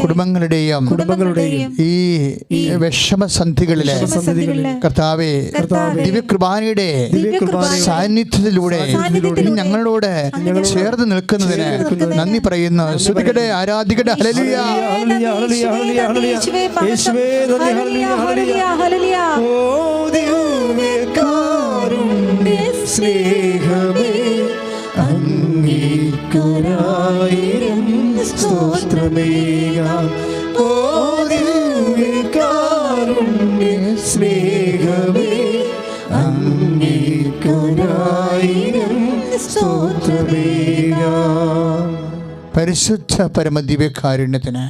കുടുംബങ്ങളുടെയും ഈ വിഷമസന്ധികളിലെ കർത്താവേ, ദിവ്യകൃപാനയുടെ സാന്നിധ്യത്തിലൂടെ ഞങ്ങളോട് ചേർന്ന് നിൽക്കുന്നതിന് നന്ദി പറയുന്നു. സ്തുതിക്കട്ടെ, ആരാധിക്കട്ടെ. ഹല്ലേലൂയ. യേശുവേ നന്ദി. ഹല്ലേലൂയ. ഓ ദിവ്യകാരുണ്യ സ്നേഹമേ, അങ്ങേക്കൊരായിരം സ്തോത്രമേകാം. ഓ ദിവ്യകാരുണ്യ സ്നേഹമേ, അങ്ങേക്കൊരായിരം സ്തോത്രമേകാം. പരിശുദ്ധ പരമദിവ്യകാരുണ്യത്തിന്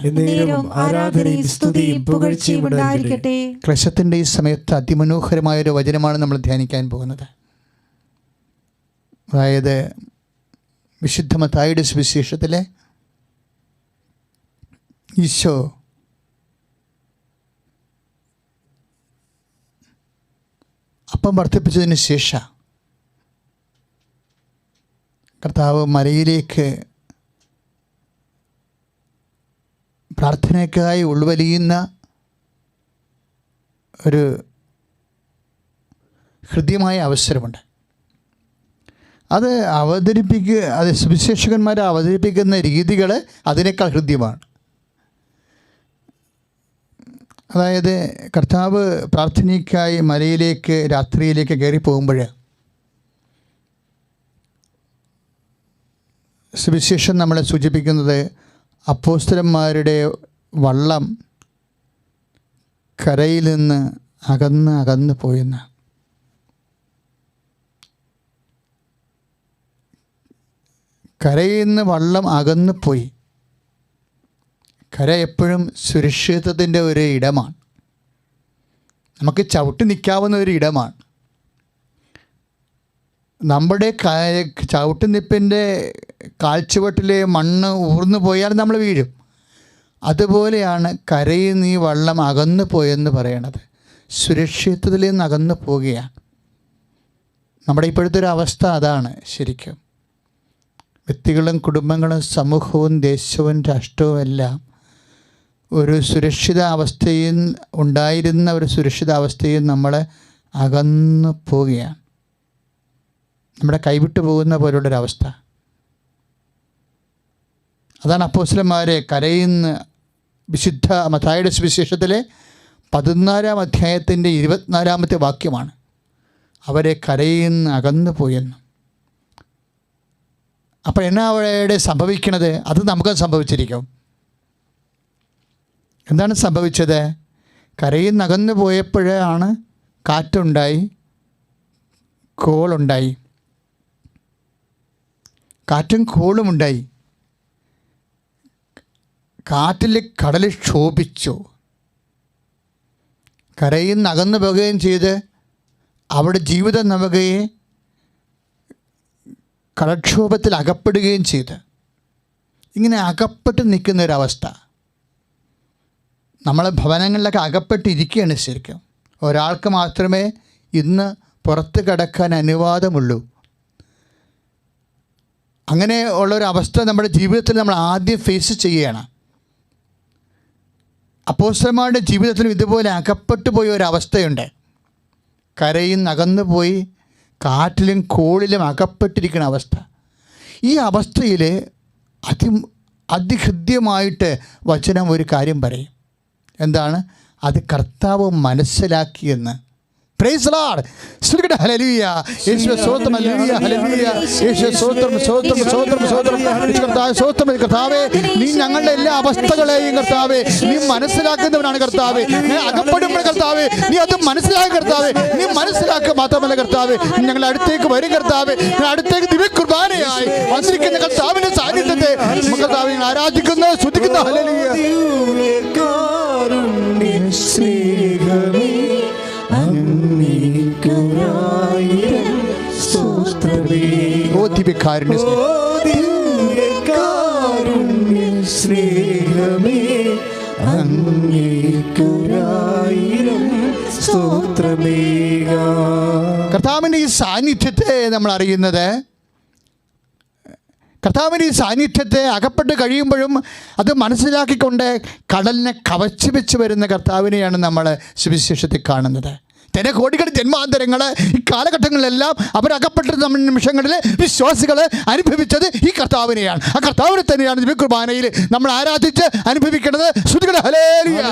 ആരാധനയും സ്തുതിയും പുകഴ്ചയും ഉണ്ടായിരിക്കട്ടെ. ക്ലേശത്തിൻ്റെ ഈ സമയത്ത് അതിമനോഹരമായൊരു വചനമാണ് നമ്മൾ ധ്യാനിക്കാൻ പോകുന്നത്. അതായത് വിശുദ്ധ മത്തായിയുടെ സുവിശേഷത്തിലെ ഈശോ അപ്പം വർദ്ധിപ്പിച്ചതിന് ശേഷം കർത്താവ് മലയിലേക്ക് പ്രാർത്ഥനയ്ക്കായി ഉൾവലിയുന്ന ഒരു ഹൃദ്യമായ അവസരമുണ്ട്. അത് സുവിശേഷകന്മാരെ അവതരിപ്പിക്കുന്ന രീതികൾ അതിനേക്കാൾ ഹൃദ്യമാണ്. അതായത് കർത്താവ് പ്രാർത്ഥനയ്ക്കായി മലയിലേക്ക് രാത്രിയിലേക്ക് കയറി പോകുമ്പോൾ സുവിശേഷം നമ്മളെ സൂചിപ്പിക്കുന്നത് അപ്പോസ്തലന്മാരുടെ വള്ളം കരയിൽ നിന്ന് അകന്ന് പോയെന്ന്. കരയിൽ നിന്ന് വള്ളം അകന്നു പോയി. കര എപ്പോഴും സുരക്ഷിതത്വത്തിൻ്റെ ഒരു ഇടമാണ്. നമുക്ക് ചവിട്ടി നിൽക്കാവുന്ന ഒരു ഇടമാണ്. നമ്മുടെ ചവിട്ടി നിൽപ്പിൻ്റെ കാൽച്ചുവട്ടിലെ മണ്ണ് ഊർന്നു പോയാൽ നമ്മൾ വീഴും. അതുപോലെയാണ് കരയിൽ നിന്ന് ഈ വള്ളം അകന്നു പോയെന്ന് പറയണത്. സുരക്ഷിതത്വത്തിൽ നിന്ന് അകന്നു പോവുകയാണ്. നമ്മുടെ ഇപ്പോഴത്തെ ഒരു അവസ്ഥ അതാണ്. ശരിക്കും വ്യക്തികളും കുടുംബങ്ങളും സമൂഹവും ദേശവും രാഷ്ട്രവും എല്ലാം ഒരു സുരക്ഷിതാവസ്ഥയിൽ ഉണ്ടായിരുന്ന ഒരു സുരക്ഷിതാവസ്ഥയിൽ നമ്മൾ അകന്നു പോവുകയാണ്. നമ്മുടെ കൈവിട്ടു പോകുന്ന പോലുള്ളൊരവസ്ഥ. അതാണ് അപ്പോസ്തലന്മാരെ കരയിൽ നിന്ന് വിശുദ്ധ മത്തായിയുടെ സുവിശേഷത്തിലെ 14-ാം അധ്യായത്തിൻ്റെ 24-ാമത്തെ വാക്യമാണ്. അവരെ കരയിൽ നിന്ന് അകന്നു പോയെന്ന്. അപ്പോൾ എന്നാ അവിടെ സംഭവിക്കണത്? അത് നമുക്ക് സംഭവിച്ചിരിക്കും. എന്താണ് സംഭവിച്ചത്? കരയിൽ നിന്ന് അകന്നു പോയപ്പോഴാണ് കാറ്റുണ്ടായി, കോളുണ്ടായി. കാറ്റും കോളും ഉണ്ടായി. കാറ്റിൽ കടൽ ക്ഷോഭിച്ചു. കരയിൽ നിന്ന് അകന്നു പോകുകയും ചെയ്ത് അവിടെ ജീവിതം നവകയെ കടക്ഷോഭത്തിൽ അകപ്പെടുകയും ചെയ്ത് ഇങ്ങനെ അകപ്പെട്ട് നിൽക്കുന്നൊരവസ്ഥ. നമ്മളെ ഭവനങ്ങളിലൊക്കെ അകപ്പെട്ടിരിക്കുകയാണ്. ശരിക്കും ഒരാൾക്ക് മാത്രമേ ഇന്ന് പുറത്ത് കിടക്കാൻ അനുവാദമുള്ളൂ. അങ്ങനെ ഉള്ളൊരവസ്ഥ നമ്മുടെ ജീവിതത്തിൽ നമ്മൾ ആദ്യം ഫേസ് ചെയ്യുകയാണ്. അപ്പോസ്തലന്മാരുടെ ജീവിതത്തിലും ഇതുപോലെ അകപ്പെട്ടു പോയ ഒരവസ്ഥയുണ്ട്. കരയിൽ നിന്ന് അകന്നു പോയി കാറ്റിലും കോളിലും അകപ്പെട്ടിരിക്കുന്ന അവസ്ഥ. ഈ അവസ്ഥയിൽ അതിഹൃദ്യമായിട്ട് വചനം ഒരു കാര്യം പറയും. എന്താണ് അത്? കർത്താവ് മനസ്സിലാക്കിയെന്ന്. Praise the lord. സ്തുതിക്കട്ടെ. ഹല്ലേലൂയ. യേശുവേ സ്തോത്രം. ഹല്ലേലൂയ. ഹല്ലേലൂയ. യേശുവേ സ്തോത്രം. സ്തോത്രം. സ്തോത്രം. സ്തോത്രം. കർത്താവേ സ്തോത്രം. കർത്താവേ, നീ ഞങ്ങളുടെ എല്ലാ അവസ്ഥകളെയും കർത്താവേ നീ മനസ്സിലാക്കുന്നവനാണ്. കർത്താവേ, നീ അകപ്പെടുമ്പോൾ കർത്താവേ നീ അത് മനസ്സിലാക്കി. കർത്താവേ, നീ മനസ്സിലാക്കുക മാത്രമല്ല കർത്താവേ ഞങ്ങളുടെ അടുത്തേക്ക് വരും. കർത്താവേ, അടുത്തേക്ക് ദിവ്യ കുർബാനയായി വന്നിരിക്കുന്ന കർത്താവിൻ്റെ സാന്നിധ്യത്തെ ഞങ്ങൾ ആരാധിക്കുന്നു, സ്തുതിക്കുന്നു. ഹല്ലേലൂയ. ദിവ്യകാരുണ്യ സ്നേഹമേ അങ്ങേയ്ക്കൊരായിരം സ്തോത്രമേ. ഓ ദിവ്യകാരുണ്യ ദിവ്യകാരുണ്യ സ്നേഹമേ അങ്ങേയ്ക്കൊരായിരം സ്തോത്രമേ. കർത്താവിൻ്റെ ഈ സാന്നിധ്യത്തെ നമ്മൾ അറിയുന്നത്, കർത്താവിൻ്റെ ഈ സാന്നിധ്യത്തെ അകപ്പെട്ട് കഴിയുമ്പോഴും അത് മനസ്സിലാക്കിക്കൊണ്ട് കടലിനെ കവച്ച് വെച്ച് വരുന്ന കർത്താവിനെയാണ് നമ്മൾ സുവിശേഷത്തിൽ കാണുന്നത്. ജനകോടികൾ ജന്മാന്തരങ്ങൾ ഈ കാലഘട്ടങ്ങളിലെല്ലാം അവരകപ്പെട്ടിരുന്ന നിമിഷങ്ങളിൽ വിശ്വാസികൾ അനുഭവിച്ചത് ഈ കർത്താവിനെയാണ്. ആ കർത്താവിനെ തന്നെയാണ് ദിവ്യ കുർബാനയിൽ നമ്മൾ ആരാധിച്ച് അനുഭവിക്കുന്നത്. ശ്രുതികളെ ഹല്ലേലൂയ,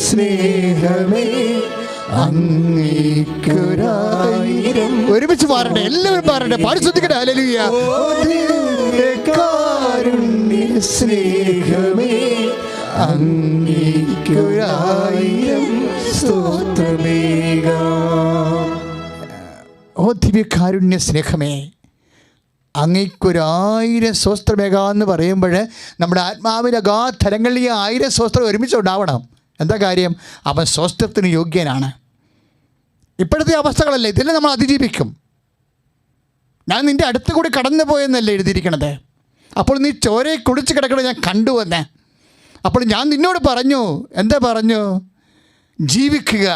സ്നേഹമേ അങ്ങേയ്ക്കൊരായിരം. ഒരുമിച്ച് പാടട്ടെ, എല്ലാവരും പാടട്ടെ, പാടി ശ്രദ്ധിക്കട്ടെ. ഹല്ലേലൂയ. ദിവ്യകാരുണ്യ സ്നേഹമേ അങ്ങേയ്ക്കൊരായിരം സ്തോത്രമേക. ഓ ദിവ്യകാരുണ്യ സ്നേഹമേ അങ്ങേക്കൊരായിരം സ്വസ്ത്രമേക എന്ന് പറയുമ്പോൾ നമ്മുടെ ആത്മാവിൻ്റെ അഗാധരങ്ങളിൽ ഈ 1000 സ്വസ്ത്രം ഒരുമിച്ച് ഉണ്ടാവണം. എന്താ കാര്യം? അവൻ സ്വസ്ത്രത്തിന് യോഗ്യനാണ്. ഇപ്പോഴത്തെ അവസ്ഥകളല്ലേ, ഇതിനെ നമ്മൾ അതിജീവിക്കും. ഞാൻ നിൻ്റെ അടുത്ത് കൂടി കടന്നു പോയെന്നല്ലേ എഴുതിയിരിക്കണത്. അപ്പോൾ നീ ചോരയെ കുടിച്ച് കിടക്കണത് ഞാൻ കണ്ടുവെന്ന്. അപ്പോൾ ഞാൻ നിന്നോട് പറഞ്ഞു, എന്താ പറഞ്ഞു? ജീവിക്കുക,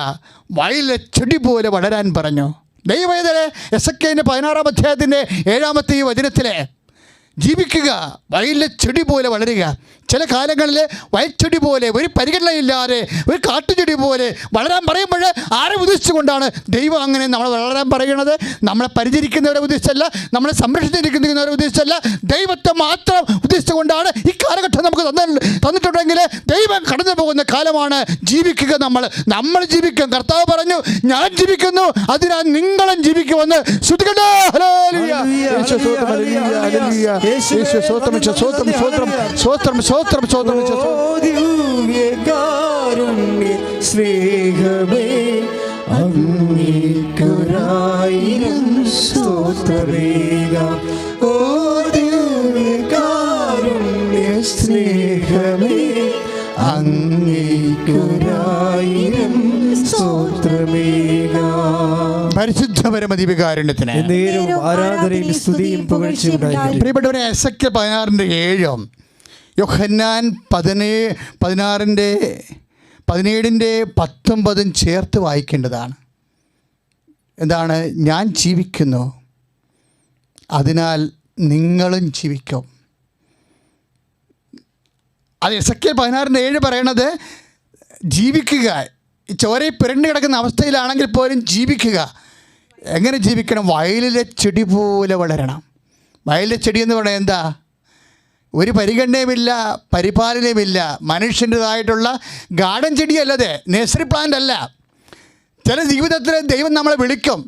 വയലിലെ ചെടി പോലെ വളരാൻ പറഞ്ഞു. ദൈവവേദന എസെക്കിയേലിന്റെ 16-ാം അധ്യായത്തിൻ്റെ 7-ാമത്തെ ഈ വചനത്തിലെ ജീവിക്കുക, വയലിലെ ചെടി പോലെ വളരുക. ചില കാലങ്ങളിൽ വയൽച്ചെടി പോലെ ഒരു പരിഗണനയില്ലാതെ ഒരു കാട്ടുചെടി പോലെ വളരാൻ പറയുമ്പോൾ ആരെ ഉദ്ദേശിച്ചുകൊണ്ടാണ് ദൈവം അങ്ങനെ നമ്മളെ വളരാൻ പറയുന്നത്? നമ്മളെ പരിചരിക്കുന്നവരെ ഉദ്ദേശിച്ചല്ല, നമ്മളെ സംരക്ഷിച്ചിരിക്കുന്നവരെ ഉദ്ദേശിച്ചല്ല, ദൈവത്തെ മാത്രം ഉദ്ദേശിച്ചുകൊണ്ടാണ് ഈ കാലഘട്ടം നമുക്ക് തന്നിട്ടുണ്ടെങ്കിൽ ദൈവം കടന്നു പോകുന്ന കാലമാണ്. ജീവിക്കുക, നമ്മൾ ജീവിക്കും. കർത്താവ് പറഞ്ഞു, ഞാൻ ജീവിക്കുന്നു, അതിനാൽ നിങ്ങളും ജീവിക്കുമെന്ന്. ശ്രുതികട്ടെ. ഹല്ലേലൂയ. ദിവ്യകാരുണ്യ സ്നേഹമേ അങ്ങേയ്ക്കൊരായിരം സ്തോത്രമേക. ഓ ദിവ്യകാരുണ്യ സ്നേഹമേ അങ്ങേയ്ക്കൊരായിരം സ്തോത്രമേക. പരിശുദ്ധ പരമ ദിവ്യകാരുണ്യത്തിന് ആരാധനയും സ്തുതിയും പുകഴ്ചയും ഉണ്ടായിരിക്കട്ടെ. പ്രിയപ്പെട്ടവരെ, എസെക്കിയേൽ 16:7 യോഹന്നാൻ 17:19 ചേർത്ത് വായിക്കേണ്ടതാണ്. എന്താണ്? ഞാൻ ജീവിക്കുന്നു, അതിനാൽ നിങ്ങളും ജീവിക്കും. അത് എസെക്കിയേൽ 16:7 പറയണത് ജീവിക്കുക. ഈ ചോരയിൽ പുരണ്ട് കിടക്കുന്ന അവസ്ഥയിലാണെങ്കിൽ പോലും ജീവിക്കുക. എങ്ങനെ ജീവിക്കണം? വയലിലെ ചെടി പോലെ വളരണം. വയലിലെ ചെടി എന്ന് പറയുന്നത് എന്താ? ഒരു പരിഗണനയുമില്ല, പരിപാലനയുമില്ല. മനുഷ്യൻ്റെതായിട്ടുള്ള ഗാർഡൻ ചെടിയല്ലത്, നഴ്സറി പ്ലാന്റ് അല്ല. ചില ജീവിതത്തിൽ ദൈവം നമ്മളെ വിളിക്കും.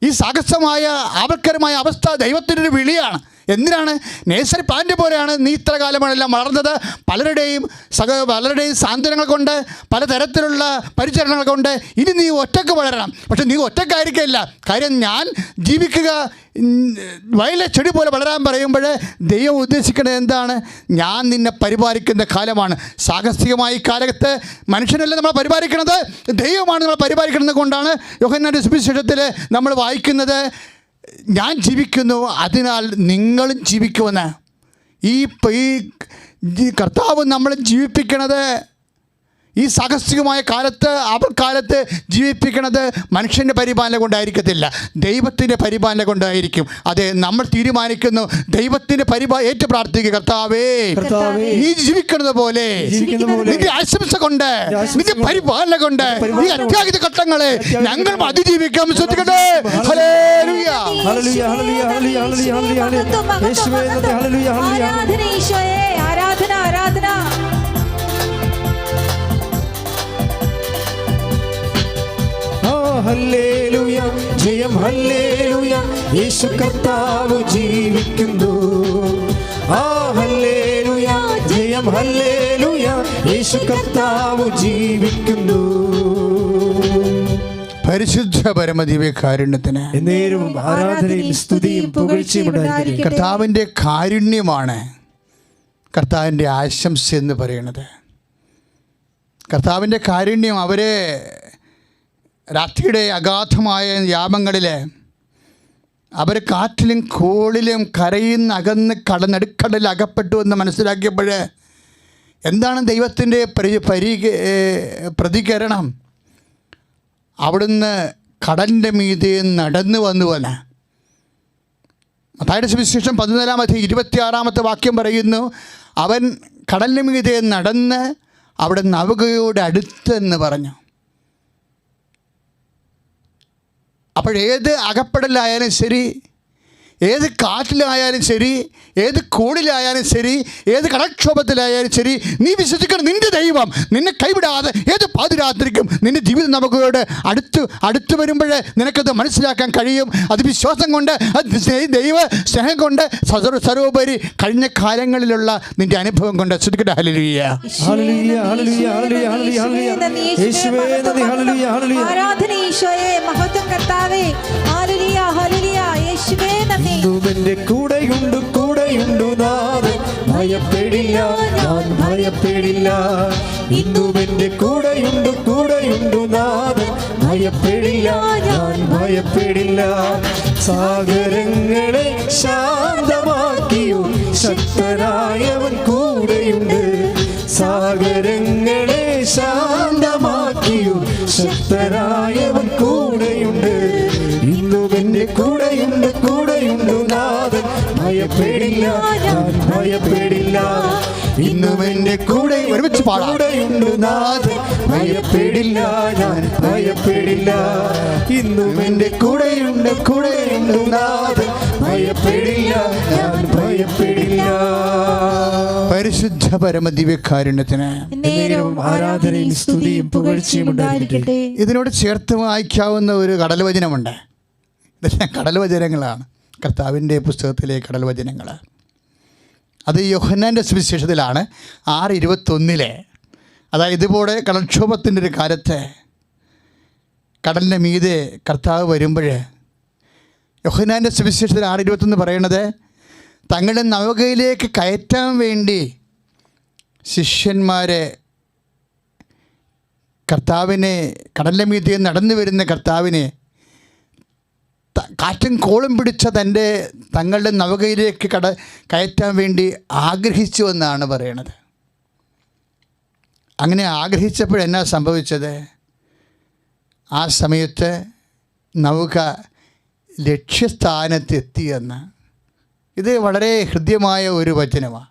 ഈ സാഹസമായ ആപത്കരമായ അവസ്ഥ ദൈവത്തിൻ്റെ ഒരു വിളിയാണ്. എന്തിനാണ്? നേഴ്സറി പ്ലാന്റ് പോലെയാണ് നീ ഇത്ര കാലമാണെല്ലാം വളർന്നത്. പലരുടെയും സാന്ത്വനങ്ങൾ കൊണ്ട്, പലതരത്തിലുള്ള പരിചരണങ്ങൾ കൊണ്ട്. ഇനി നീ ഒറ്റയ്ക്ക് വളരണം. പക്ഷെ നീ ഒറ്റയ്ക്കായിരിക്കില്ല. കാര്യം ഞാൻ ജീവിക്കുക, വയലിലെ ചെടി പോലെ വളരാൻ പറയുമ്പോൾ ദൈവം ഉദ്ദേശിക്കുന്നത് എന്താണ്? ഞാൻ നിന്നെ പരിപാലിക്കുന്ന കാലമാണ്. സാഹസികമായി കാലത്ത് മനുഷ്യനല്ല നമ്മളെ പരിപാലിക്കുന്നത്, ദൈവമാണ് നമ്മളെ പരിപാലിക്കുന്നത്. കൊണ്ടാണ് യോഹന്നാന്റെ സുവിശേഷത്തിൽ നമ്മൾ വായിക്കുന്നത്, ഞാൻ ജീവിക്കുന്നു, അതിനാൽ നിങ്ങളും ജീവിക്കുമെന്ന്. ഈ കർത്താവ് നമ്മളെ ജീവിപ്പിക്കണത് ഈ സാഹസികമായ കാലത്ത്, ആപത്കാലത്ത് ജീവിപ്പിക്കണത് മനുഷ്യൻ്റെ പരിപാലന കൊണ്ടായിരിക്കത്തില്ല, ദൈവത്തിൻ്റെ പരിപാലന കൊണ്ടായിരിക്കും. അതെ, നമ്മൾ തീരുമാനിക്കുന്നു ദൈവത്തിൻ്റെ ഏറ്റു പ്രാർത്ഥിക്കുക. കർത്താവേ, നീ ജീവിക്കുന്നത് പോലെ നിന്റെ ആശംസ കൊണ്ട്, നിന്റെ പരിപാലന കൊണ്ട് ഈ അത്യാഹിത ഘട്ടങ്ങളെ ഞങ്ങൾ അതിജീവിക്കാം. ശ്രദ്ധിക്കട്ടെ. ഹല്ലേലൂയ. ആരാധന, ആരാധന. ഹല്ലേലൂയ, ജയം ഹല്ലേലൂയ, യേശു കർത്താവ് ജീവിക്കുന്നു. ആ ഹല്ലേലൂയ, ജയം ഹല്ലേലൂയ, യേശു കർത്താവ് ജീവിക്കുന്നു. പരിശുദ്ധ പരമദിവ്യകാരുണ്യത്തിന് എന്നേരവും ആരാധനയും സ്തുതിയും പുകഴ്ചയും ഉണ്ടായിരിക്കട്ടെ. കർത്താവിൻ്റെ കാരുണ്യമാണ് കർത്താവിൻ്റെ ആശംസ എന്ന് പറയുന്നത്. കർത്താവിൻ്റെ കാരുണ്യം അവരെ രാത്രിയുടെ അഗാധമായ യാമങ്ങളിൽ അവർ കാറ്റിലും കോളിലും കരയിൽ അകന്ന് നടുക്കടലിൽ അകപ്പെട്ടു എന്ന് മനസ്സിലാക്കിയപ്പോൾ എന്താണ് ദൈവത്തിൻ്റെ പ്രതികരണം? അവിടുന്ന് കടലിൻ്റെ മീതെ നടന്നു വന്നുവെന്ന്. മത്തായിയുടെ സുവിശേഷം 14-26 വാക്യം പറയുന്നു, അവൻ കടലിന് മീതെ നടന്ന് അവിടെ നൗകയോട് അടുത്തെന്ന് പറഞ്ഞു. അപ്പോഴേത് അകപ്പെടലായാലും ശരി, ഏത് കാറ്റിലായാലും ശരി, ഏത് കോളിലായാലും ശരി, ഏത് കടക്ഷോഭത്തിലായാലും ശരി, നീ വിശ്വസിക്കണം നിൻ്റെ ദൈവം നിന്നെ കൈവിടാതെ ഏത് പാതിരാത്രിക്കും നിൻ്റെ ജീവിതം നമുക്കോട് അടുത്ത് വരുമ്പോൾ നിനക്കത് മനസ്സിലാക്കാൻ കഴിയും. അത് വിശ്വാസം കൊണ്ട്, ദൈവ സ്നേഹം കൊണ്ട്, സർവോപരി കഴിഞ്ഞ കാലങ്ങളിലുള്ള നിൻ്റെ അനുഭവം കൊണ്ട്. ശ്രദ്ധിക്കട്ടെ. ഹല്ലേലൂയ, ഹല്ലേലൂയ, ഹല്ലേലൂയ, ഹല്ലേലൂയ, യേശുവേ നന്ദി, ഹല്ലേലൂയ, ഹല്ലേലൂയ. ആരാധന ഈശോയെ, മഹത്വം കർത്താവേ. ഹല്ലേലൂയ, ഹല്ലേലൂയ, യേശുവേ നന്ദി. എന്റെ കൂടെയുണ്ട് നാഥൻ, ഭയപ്പെടില്ല, ഞാൻ ഭയപ്പെടില്ല. ഇന്നും എന്റെ കൂടെയുണ്ട് നാഥൻ, ഭയപ്പെടില്ല, ഞാൻ ഭയപ്പെടില്ല. സാഗരങ്ങളെ ശാന്തമാക്കിയോ ശക്തനായവൻ കൂടെയുണ്ട്. സാഗരങ്ങളെ ശാന്തമാക്കിയോ ശക്തനായവൻ കൂടെയുണ്ട്. ഇന്നും എന്റെ കൂടെയുണ്ട് നാഥൻ, ഭയപ്പെടില്ല, ഞാൻ ഭയപ്പെടില്ല. ഇന്നും എന്റെ ഒരുമിച്ച് കൂടെയുണ്ട് നാഥൻ, ഭയപ്പെടില്ല, ഞാൻ ഭയപ്പെടില്ല. ഇന്നും എന്റെ കൂടെയുണ്ട് നാഥൻ, ഭയപ്പെടില്ല, ഞാൻ ഭയപ്പെടില്ല. പരിശുദ്ധ പരമദിവ്യകാരുണ്യത്തിന് എന്നേരവും ആരാധനയും സ്തുതിയും പുകഴ്ചയും ഉണ്ടായിരിക്കട്ടെ. ഇതിനോട് ചേർത്ത് വായിക്കാവുന്ന ഒരു കടൽവചനമുണ്ട്. ഇതെല്ലാം കടൽവചനങ്ങളാണ്, കർത്താവിൻ്റെ പുസ്തകത്തിലെ കടൽവചനങ്ങൾ. അത് യോഹന്നാൻ്റെ സുവിശേഷത്തിലാണ് 6:21. അതായത് ഇതുപോലെ കടൽക്ഷോഭത്തിൻ്റെ ഒരു കാലത്ത് കടലിൻ്റെ മീതെ കർത്താവ് വരുമ്പോൾ യോഹന്നാൻ്റെ സുവിശേഷത്തിൽ 6:21 പറയണത്, തങ്ങളുടെ നൗകയിലേക്ക് കയറ്റാൻ വേണ്ടി ശിഷ്യന്മാരെ കർത്താവിനെ, കടലിൻ്റെ മീതെ നടന്നു വരുന്ന കർത്താവിനെ കാറ്റും കോളും പിടിച്ച തങ്ങളുടെ നൗകയിലേക്ക് കയറ്റാൻ വേണ്ടി ആഗ്രഹിച്ചു എന്നാണ് പറയണത്. അങ്ങനെ ആഗ്രഹിച്ചപ്പോഴെന്നാ സംഭവിച്ചത്? ആ സമയത്ത് നൗക ലക്ഷ്യസ്ഥാനത്തെത്തിയെന്ന്. ഇത് വളരെ ഹൃദ്യമായ ഒരു വചനമാണ്.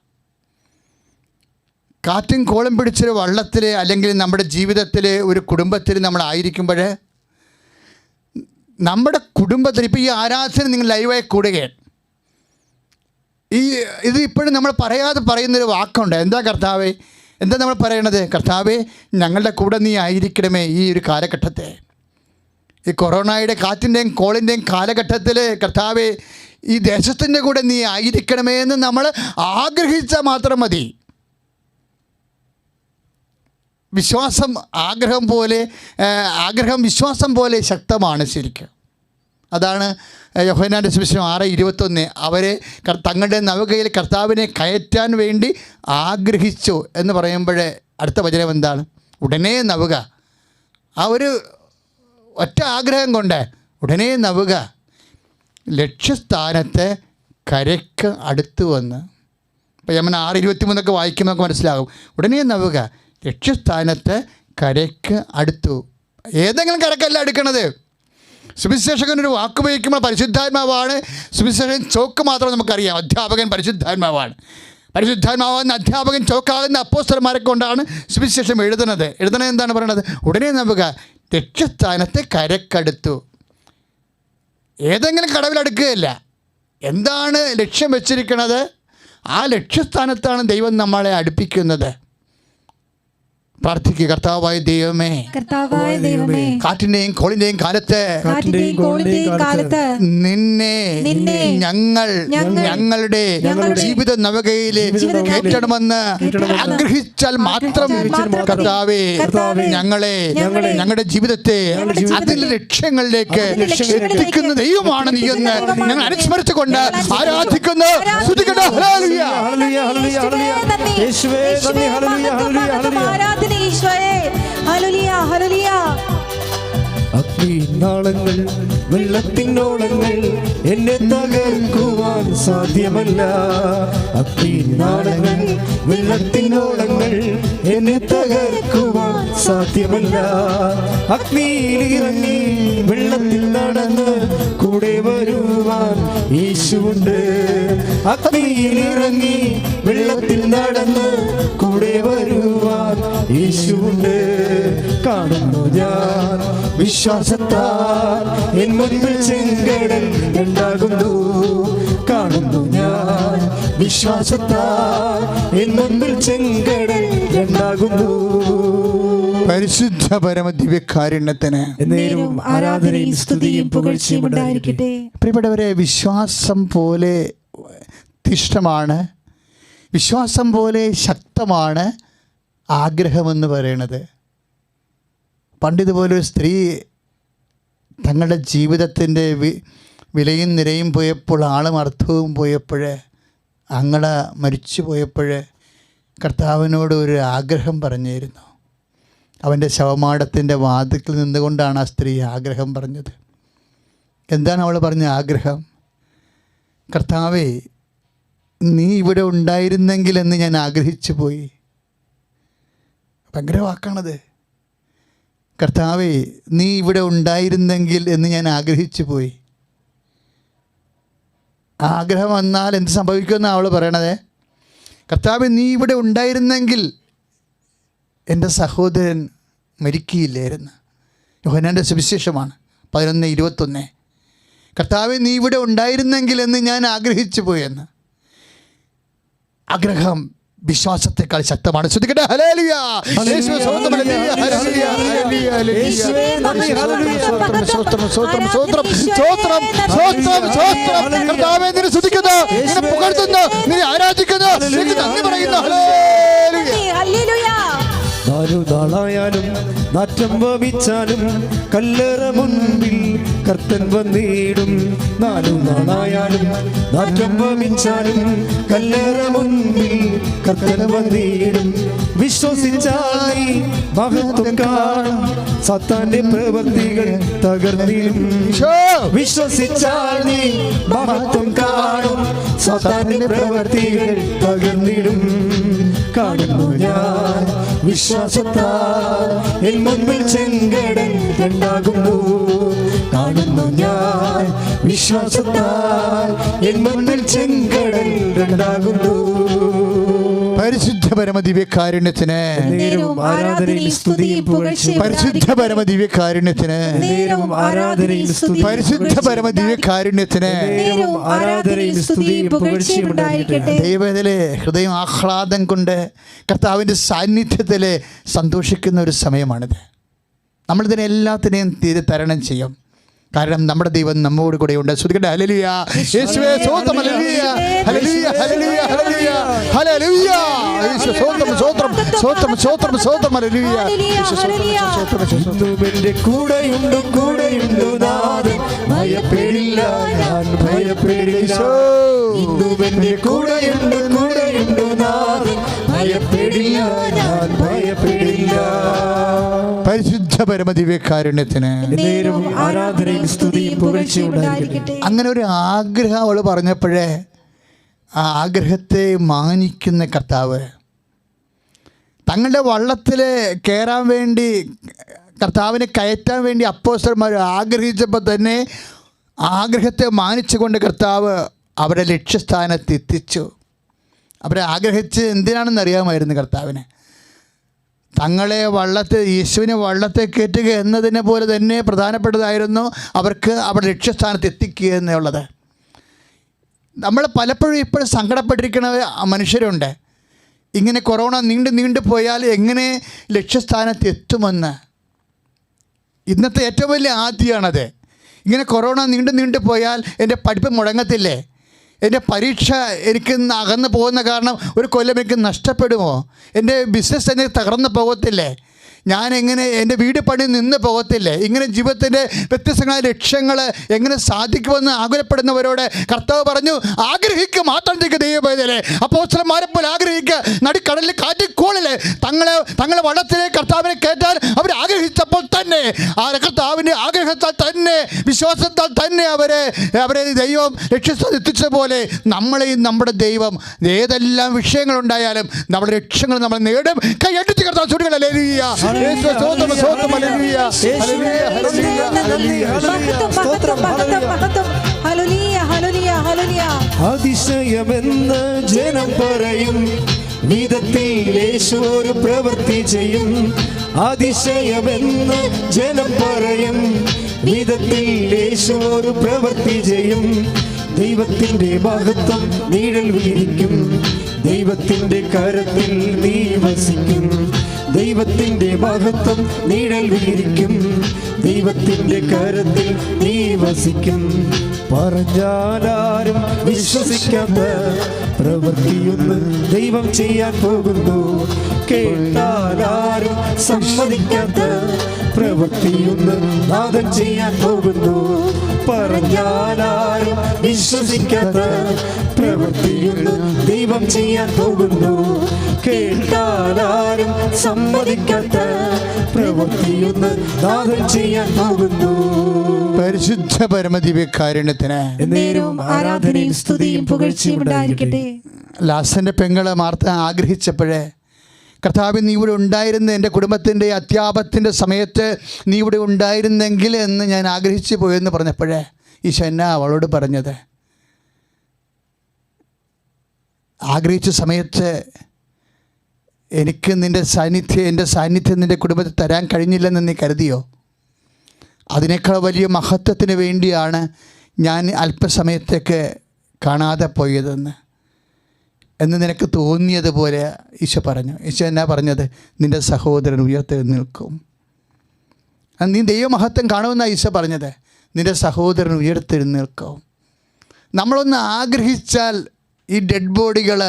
കാറ്റും കോളും പിടിച്ചൊരു വള്ളത്തിൽ, അല്ലെങ്കിൽ നമ്മുടെ ജീവിതത്തിൽ ഒരു കുടുംബത്തിൽ നമ്മളായിരിക്കുമ്പോൾ, നമ്മുടെ കുടുംബത്തിൽ ഇപ്പോൾ ഈ ആരാധന നിങ്ങൾ ലൈവായി കൂടുകയാണ്. ഇത് ഇപ്പോഴും നമ്മൾ പറയാതെ പറയുന്നൊരു വാക്കുണ്ട്. എന്താ കർത്താവേ? എന്താ നമ്മൾ പറയണത്? കർത്താവേ, ഞങ്ങളുടെ കൂടെ നീ ആയിരിക്കണമേ ഈ ഒരു കാലഘട്ടത്തെ, ഈ കൊറോണയുടെ കാറ്റിൻ്റെയും കോളിൻ്റെയും കാലഘട്ടത്തിൽ കർത്താവേ, ഈ ദേശത്തിൻ്റെ കൂടെ നീ ആയിരിക്കണമേ എന്ന് നമ്മൾ ആഗ്രഹിച്ചാൽ മാത്രം മതി. ആഗ്രഹം വിശ്വാസം പോലെ ശക്തമാണ് ശരിക്കും. അതാണ് യോഹന്നാൻ്റെ സുവിശേഷം 6:21. അവരെ തങ്ങളുടെ നൗകയിൽ കർത്താവിനെ കയറ്റാൻ വേണ്ടി ആഗ്രഹിച്ചു എന്ന് പറയുമ്പോൾ അടുത്ത വചനം എന്താണ്? ഉടനെ നൗക, ആ ഒരു ഒറ്റ ആഗ്രഹം കൊണ്ട് ഉടനെ നൗക ലക്ഷ്യസ്ഥാനത്ത് കരയ്ക്ക് അടുത്ത് വന്ന്. ഇപ്പോൾ നമ്മൾ 6:23 വായിക്കുമ്പോൾ നമുക്ക് മനസ്സിലാകും. ഉടനെ നൗക ലക്ഷ്യസ്ഥാനത്ത് കരയ്ക്ക് അടുത്തു. ഏതെങ്കിലും കരക്കല്ല അടുക്കണത്. സുവിശേഷകനൊരു വാക്ക് ഉപയോഗിക്കുമ്പോൾ പരിശുദ്ധാത്മാവാണ്. സുവിശേഷൻ ചോക്ക് മാത്രം നമുക്കറിയാം. അധ്യാപകൻ പരിശുദ്ധാത്മാവാണ്. പരിശുദ്ധാത്മാവെന്ന അധ്യാപകൻ ചോക്കാകുന്ന അപ്പോസ്തലന്മാരെ കൊണ്ടാണ് സുവിശേഷം എഴുതണത് എന്താണ് പറയണത്? ഉടനെ നമുക്ക് ലക്ഷ്യസ്ഥാനത്തെ കരക്കടുത്തു. ഏതെങ്കിലും കടവിലടുക്കുകയല്ല. എന്താണ് ലക്ഷ്യം വെച്ചിരിക്കുന്നത്? ആ ലക്ഷ്യസ്ഥാനത്താണ് ദൈവം നമ്മളെ അടുപ്പിക്കുന്നത്. പ്രാർത്ഥിക്കുക. കർത്താവായ ദൈവമേ, കർത്താവായ ദൈവമേ, കാറ്റിന്റെയും കോളിന്റെയും കാലത്ത് നിന്നെ ഞങ്ങൾ ഞങ്ങളുടെ ജീവിത നവകയില് കേറ്റണമെന്ന് ആഗ്രഹിച്ചാൽ മാത്രം കർത്താവേ ഞങ്ങളെ ഞങ്ങളുടെ ജീവിതത്തെ അതിന്റെ ലക്ഷ്യങ്ങളിലേക്ക് എത്തിക്കുന്ന ദൈവമാണ് നീ എന്ന് ഞങ്ങൾ അനുസ്മരിച്ചുകൊണ്ട് ആരാധിക്കുന്നു. അഗ്നിനാളങ്ങൾ വെള്ളത്തിനോളങ്ങൾ എന്നെ തകർക്കുവാൻ സാധ്യമല്ല. അഗ്നിനാളങ്ങൾ വെള്ളത്തിനോളങ്ങൾ എന്നെ തകർക്കുവാൻ സാധ്യമല്ല. അഗ്നിയിലിറങ്ങി വെള്ളത്തിൽ നടന്ന് കൂടെ വരുവാൻ യേശുവുണ്ട്. അഗ്നിയിലിറങ്ങി വെള്ളത്തിൽ നടന്ന് കൂടെ വരുവാൻ യേശുവുണ്ട്. കാണുന്നു ഞാൻ വിശ്വാസത്താൽ എൻ മുൻപിൽ ചെങ്കടൽ ഉണ്ടാകുന്നു. കാണുന്നു ഞാൻ വിശ്വാസത്താൽ എൻ മുൻപിൽ ചെങ്കടൽ ഉണ്ടാകുന്നു. പരിശുദ്ധ പരമ ദിവ്യകാരുണ്യത്തിന് എന്നേരവും ആരാധനയും സ്തുതിയും പുകഴ്ചയും ഉണ്ടായിരിക്കട്ടെ. പ്രിയപ്പെട്ടവരെ, വിശ്വാസം പോലെ തിഷ്ടമാണ്, വിശ്വാസം പോലെ ശക്തമാണ് ആഗ്രഹമെന്ന് പറയുന്നത്. പണ്ടിതുപോലൊരു സ്ത്രീ തങ്ങളുടെ ജീവിതത്തിൻ്റെ വിലയും നിരയും പോയപ്പോൾ, ആളും അർത്ഥവും പോയപ്പോൾ, അങ്ങള മരിച്ചു പോയപ്പോൾ കർത്താവിനോട് ഒരു ആഗ്രഹം പറഞ്ഞിരുന്നു. അവൻ്റെ ശവമാടത്തിൻ്റെ വാതിൽക്കൽ നിന്നുകൊണ്ടാണ് ആ സ്ത്രീ ആഗ്രഹം പറഞ്ഞത്. എന്താണ് അവൾ പറഞ്ഞ ആഗ്രഹം? കർത്താവേ, നീ ഇവിടെ ഉണ്ടായിരുന്നെങ്കിൽ എന്ന് ഞാൻ ആഗ്രഹിച്ചു പോയി. ഭയങ്കര വാക്കാണത്. കർത്താവേ, നീ ഇവിടെ ഉണ്ടായിരുന്നെങ്കിൽ എന്ന് ഞാൻ ആഗ്രഹിച്ചു പോയി. ആഗ്രഹം വന്നാൽ എന്ത് സംഭവിക്കുമെന്നാണ് അവൾ പറയണത്? കർത്താവേ, നീ ഇവിടെ ഉണ്ടായിരുന്നെങ്കിൽ എൻ്റെ സഹോദരൻ മരിക്കുകയില്ലായിരുന്നു. യോഹന്നാൻ്റെ സുവിശേഷമാണ് 11:21. കർത്താവേ, നീ ഇവിടെ ഉണ്ടായിരുന്നെങ്കിൽ എന്ന് ഞാൻ ആഗ്രഹിച്ചു പോയെന്ന്. ആഗ്രഹം വിശ്വാസത്തെക്കാൾ ശക്തമാണ്. ശ്രദ്ധിക്കട്ടെ. ഹല്ലേലൂയ. യേശുവേ സ്തോത്രം. ഹല്ലേലൂയ. ഹല്ലേലൂയ. ഹല്ലേലൂയ. സ്തോത്രം സ്തോത്രം സ്തോത്രം സ്തോത്രം സ്തോത്രം സ്തോത്രം സ്തോത്രം. കർത്താവേ, നിന്നെ സ്തുതിക്കുന്നു, നിന്നെ പുകഴ്ത്തുന്നു, നിന്നെ ആരാധിക്കുന്നു, നിനക്ക് നന്ദി പറയുന്നു. ഹല്ലേലൂയ. നാളുനാളായാലും നാറ്റം വമിച്ചാലും കല്ലറ മുൻപിൽ കർത്തൻ വന്നിടും. നാളുനാളായാലും നാറ്റം വമിച്ചാലും കല്ലറ മുൻപിൽ കർത്തൻ വന്നിടും. വിശ്വസിച്ചാൽ നീ മഹത്വം കാണും, സാത്താന്റെ പ്രവൃത്തികൾ തകർന്നിടും. വിശ്വസിച്ചാൽ നീ മഹത്വം കാണും, സാത്താന്റെ പ്രവൃത്തികൾ തകർന്നിടും. കാണുന്നു ഞാൻ വിശ്വാസത്താൽ എൻ മുൻപിൽ ചെങ്കടൽ ഉണ്ടാകുന്നു. കാണുന്നു ഞാൻ വിശ്വാസത്താൽ എൻ മുൻപിൽ ചെങ്കടൽ ഉണ്ടാകുന്നു. പരിശുദ്ധ പരമ ദിവ്യകാരുണ്യത്തിന്, പരിശുദ്ധ പരമ ദിവ്യകാരുണ്യത്തിന്, പരിശുദ്ധ പരമ ദിവ്യകാരുണ്യത്തിന് ദൈവത്തിലെ ഹൃദയം ആഹ്ലാദം കൊണ്ട് കർത്താവിൻ്റെ സാന്നിധ്യത്തിൽ സന്തോഷിക്കുന്ന ഒരു സമയമാണിത്. നമ്മളിതിനെ എല്ലാത്തിനെയും തരണം ചെയ്യും. കാരണം നമ്മുടെ ദൈവം നമ്മോട് കൂടെ ഉണ്ട്. ശ്രദ്ധിക്കട്ടെ. ഹല്ലേലൂയ. യേശുവേ സ്തോത്രം. ഹല്ലേലൂയ. ഹല്ലേലൂയ. ഹല്ലേലൂയ. ഹല്ലേലൂയ. ഹല്ലേലൂയ. യേശുവേ സ്തോത്രം സ്തോത്രം സ്തോത്രം സ്തോത്രം സ്തോത്രം. ഹല്ലേലൂയ. എന്റെ കൂടെയുണ്ട് കൂടെയുണ്ട് നാഥൻ, ഭയപ്പെടില്ല ഞാൻ ഭയപ്പെടില്ല. എന്റെ കൂടെയുണ്ട് കൂടെയുണ്ട് നാഥൻ, ഭയപ്പെടില്ല ഞാൻ ഭയപ്പെടില്ല. പരിശുദ്ധ പരമ ദിവ്യകാരുണ്യത്തിന് ആരാധനയും സ്തുതിയും പുകഴ്ചയും ഉണ്ടായിരിക്കട്ടെ. അങ്ങനെ ഒരു ആഗ്രഹം അവൾ പറഞ്ഞപ്പോഴേ ആ ആഗ്രഹത്തെ മാനിക്കുന്ന കർത്താവ് തങ്ങളുടെ വള്ളത്തിൽ കയറാൻ വേണ്ടി, കർത്താവിനെ കയറ്റാൻ വേണ്ടി അപ്പോസ്തലന്മാർ ആഗ്രഹിച്ചപ്പോൾ തന്നെ ആഗ്രഹത്തെ മാനിച്ചുകൊണ്ട് കർത്താവ് അവരുടെ ലക്ഷ്യസ്ഥാനത്ത് എത്തിച്ചു. അവരെ ആഗ്രഹിച്ച് എന്തിനാണെന്ന് അറിയാമായിരുന്നു കർത്താവിന്. തങ്ങളെ യേശുവിനെ വള്ളത്തെ കയറ്റുക എന്നതിനെ പോലെ തന്നെ പ്രധാനപ്പെട്ടതായിരുന്നു അവർക്ക് അവരുടെ ലക്ഷ്യസ്ഥാനത്ത് എത്തിക്കുക എന്നുള്ളത്. നമ്മൾ പലപ്പോഴും ഇപ്പോൾ സങ്കടപ്പെട്ടിരിക്കുന്ന മനുഷ്യരുണ്ട്. ഇങ്ങനെ കൊറോണ നീണ്ടു പോയാൽ എങ്ങനെ ലക്ഷ്യസ്ഥാനത്ത് എത്തുമെന്ന്. ഇന്നത്തെ ഏറ്റവും വലിയ ആദ്യമാണത്. ഇങ്ങനെ കൊറോണ നീണ്ടു പോയാൽ എൻ്റെ പഠിപ്പ് മുടങ്ങത്തില്ലേ? എൻ്റെ പരീക്ഷ എനിക്ക് അകന്നു പോകുന്ന കാരണം ഒരു കൊല്ലം എനിക്ക് നഷ്ടപ്പെടുമോ? എൻ്റെ ബിസിനസ് എനിക്ക് തകർന്നു പോകത്തില്ലേ? ഞാൻ എങ്ങനെ എൻ്റെ വീട് പണി നിന്ന് പോകത്തില്ലേ? ഇങ്ങനെ ജീവിതത്തിൻ്റെ വ്യത്യസ്തങ്ങളായ ലക്ഷ്യങ്ങൾ എങ്ങനെ സാധിക്കുമെന്ന് ആകുലപ്പെടുന്നവരോട് കർത്താവ് പറഞ്ഞു, ആഗ്രഹിക്കുക മാത്രം ദൈവവേദന. അപ്പോസ്തലന്മാരെപ്പോലെ ആഗ്രഹിക്കുക. നടുക്കടലിൽ കാറ്റിക്കോളില് തങ്ങളെ വള്ളത്തിലേക്ക് കർത്താവിനെ കയറ്റാൻ അവർ ആഗ്രഹിച്ചപ്പോൾ തന്നെ ആ കർത്താവിൻ്റെ ആഗ്രഹത്താൽ തന്നെ വിശ്വാസത്താൽ തന്നെ അവരെ ദൈവം ലക്ഷ്യസ്ഥാനം എത്തിച്ചതുപോലെ നമ്മളെയും നമ്മുടെ ദൈവം ഏതെല്ലാം വിഷയങ്ങളുണ്ടായാലും നമ്മുടെ ലക്ഷ്യങ്ങൾ നമ്മൾ നേടും. കൈയടിച്ച് കർത്താവ് ചുരുക്കല്ലേ. അതിശയമെന്ന് ജനം പറയും വിധത്തിൽ യേശു ഒരു പ്രവൃത്തി ചെയ്യും. അതിശയമെന്ന് ജനം പറയും വിധത്തിൽ യേശു ഒരു പ്രവൃത്തി ചെയ്യും. ദൈവത്തിന്റെ മഹത്വം നിഴൽ വീരിക്കും. ദൈവത്തിന്റെ കരത്തിൽ നീ വസിക്കും. ദൈവത്തിന്റെ മഹത്വം നിഴൽ വീരിക്കും. ദൈവത്തിന്റെ കരത്തിൽ നീ വസിക്കും. പറഞ്ഞാലാരും വിശ്വസിക്കാത്ത പ്രവൃത്തിയൊന്ന് ദൈവം ചെയ്യാൻ പോകുന്നു. കേട്ടാലാരും സമ്മതിക്കാത്ത പ്രവൃത്തിയൊന്ന് നാഥൻ ചെയ്യാൻ പോകുന്നു. പറഞ്ഞാലാരും വിശ്വസിക്കാത്ത പ്രവൃത്തിയൊന്ന് ദൈവം ചെയ്യാൻ പോകുന്നു. കേട്ടാലാരും സമ്മതിക്കാത്ത പ്രവൃത്തിയൊന്ന് നാഥൻ ചെയ്യാൻ പോകുന്നു. പരിശുദ്ധ പരമദിവ്യകാരുണ്യത്തിന് എന്നേരവും ആരാധനയും സ്തുതിയും പുകഴ്ചയും ഉണ്ടായിരിക്കട്ടെ. ലാസന്റെ പെങ്ങള് മാർത്ത ആഗ്രഹിച്ചപ്പോഴേ, കർത്താവ് നീ ഇവിടെ ഉണ്ടായിരുന്ന എൻ്റെ കുടുംബത്തിൻ്റെ അത്യാപത്തിൻ്റെ സമയത്ത് നീ ഇവിടെ ഉണ്ടായിരുന്നെങ്കിൽ എന്ന് ഞാൻ ആഗ്രഹിച്ചു പോയെന്ന് പറഞ്ഞപ്പോഴേ ഈശോ എന്നാ അവളോട് പറഞ്ഞത്? ആഗ്രഹിച്ച സമയത്ത് എനിക്ക് എൻ്റെ സാന്നിധ്യം നിൻ്റെ കുടുംബത്തിൽ തരാൻ കഴിഞ്ഞില്ലെന്ന് നീ കരുതിയോ? അതിനേക്കാൾ വലിയ മഹത്വത്തിന് വേണ്ടിയാണ് ഞാൻ അല്പസമയത്തേക്ക് കാണാതെ പോയതെന്ന് നിനക്ക് തോന്നിയതുപോലെ ഈശോ പറഞ്ഞു. ഈശോ എന്നാ പറഞ്ഞത്? നിൻ്റെ സഹോദരൻ ഉയർത്തെഴുന്നേൽക്കും. നീ ദൈവമഹത്വം കാണുമെന്നാണ് ഈശോ പറഞ്ഞത്. നിൻ്റെ സഹോദരൻ ഉയർത്തെഴുന്നേൽക്കും. നമ്മളൊന്ന് ആഗ്രഹിച്ചാൽ ഈ ഡെഡ് ബോഡികൾ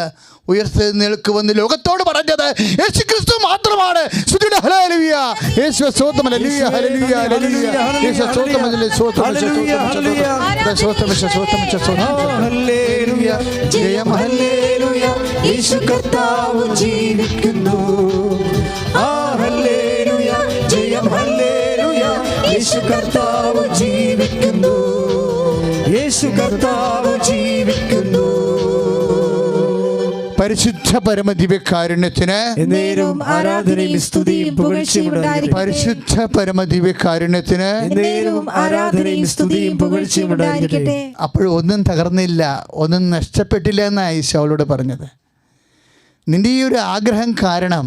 ഉയർത്തെഴുന്നേൽക്കുമെന്ന് ലോകത്തോട് പറഞ്ഞത് യേശു ക്രിസ്തു മാത്രമാണ്. യേശു കർത്താവ് ജീവിക്കുന്നു. ഹല്ലേലൂയ, ജയം ഹല്ലേലൂയ. യേശു കർത്താവ് ജീവിക്കുന്നു. യേശു കർത്താവ് ജീവിക്കുന്നു. പരിശുദ്ധ പരമദിവ്യകാരുണ്യത്തിന് എന്നേരവും ആരാധനയും സ്തുതിയും പുകഴ്ചയും ഉണ്ടായിരിക്കട്ടെ. പരിശുദ്ധ പരമദിവ്യകാരുണ്യത്തിന് എന്നേരവും ആരാധനയും സ്തുതിയും പുകഴ്ചയും ഉണ്ടായിരിക്കട്ടെ. അപ്പോഴൊന്നും തകർന്നില്ല, ഒന്നും നഷ്ടപ്പെട്ടില്ല എന്നാണ് ഈശോ അവളോട് പറഞ്ഞത്. നിൻ്റെ ഈ ഒരു ആഗ്രഹം കാരണം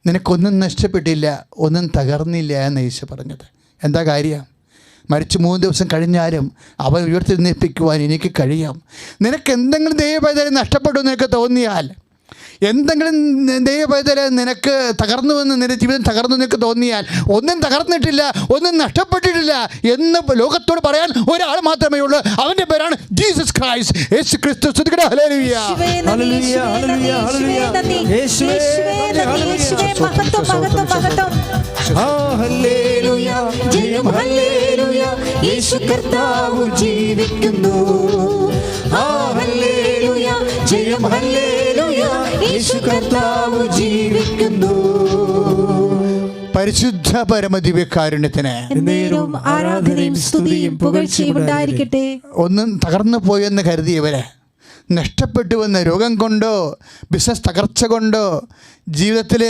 നിനക്കൊന്നും നഷ്ടപ്പെട്ടില്ല, ഒന്നും തകർന്നില്ല എന്ന് ഈശോ പറഞ്ഞത്. എന്താ കാര്യം? മരിച്ച് 3 ദിവസം കഴിഞ്ഞാലും അവൻ ഉയർത്തെഴുന്നേൽപ്പിക്കുവാൻ എനിക്ക് കഴിയാം. നിനക്ക് എന്തെങ്കിലും ദൈവപൈതൽ നഷ്ടപ്പെട്ടു നിനക്ക് തോന്നിയാൽ, എന്തെങ്കിലും ദൈവപൈതൽ നിനക്ക് തകർന്നുവെന്ന്, നിന്റെ ജീവിതം തകർന്നു നിനക്ക് തോന്നിയാൽ, ഒന്നും തകർന്നിട്ടില്ല, ഒന്നും നഷ്ടപ്പെട്ടിട്ടില്ല എന്ന് ലോകത്തോട് പറയാൻ ഒരാൾ മാത്രമേ ഉള്ളൂ. അവൻ്റെ പേരാണ് ജീസസ് ക്രൈസ്റ്റ്, യേശു ക്രിസ്തു. ഹല്ലേലൂയ, ഹല്ലേലൂയ, ഹല്ലേലൂയ, ഹല്ലേലൂയ. യേശുവേ ഹല്ലേലൂയ, ജയം ഹല്ലേലൂയ. യേശു കർത്താവ് ജീവിക്കുന്നു. ഹല്ലേലൂയ, ജയം ഹല്ലേലൂയ. യേശു കർത്താവ് ജീവിക്കുന്നു. പരിശുദ്ധ പരമദിവ്യകാരുണ്യത്തിന് എന്നേരവും ആരാധനയും സ്തുതിയും പുകഴ്ചയും ഉണ്ടായിരിക്കട്ടെ. ഒന്നും തകർന്നു പോയെന്ന് കരുതിയവരെ, നഷ്ടപ്പെട്ടുവെന്ന് രോഗം കൊണ്ടോ ബിസിനസ് തകർച്ച കൊണ്ടോ ജീവിതത്തിൽ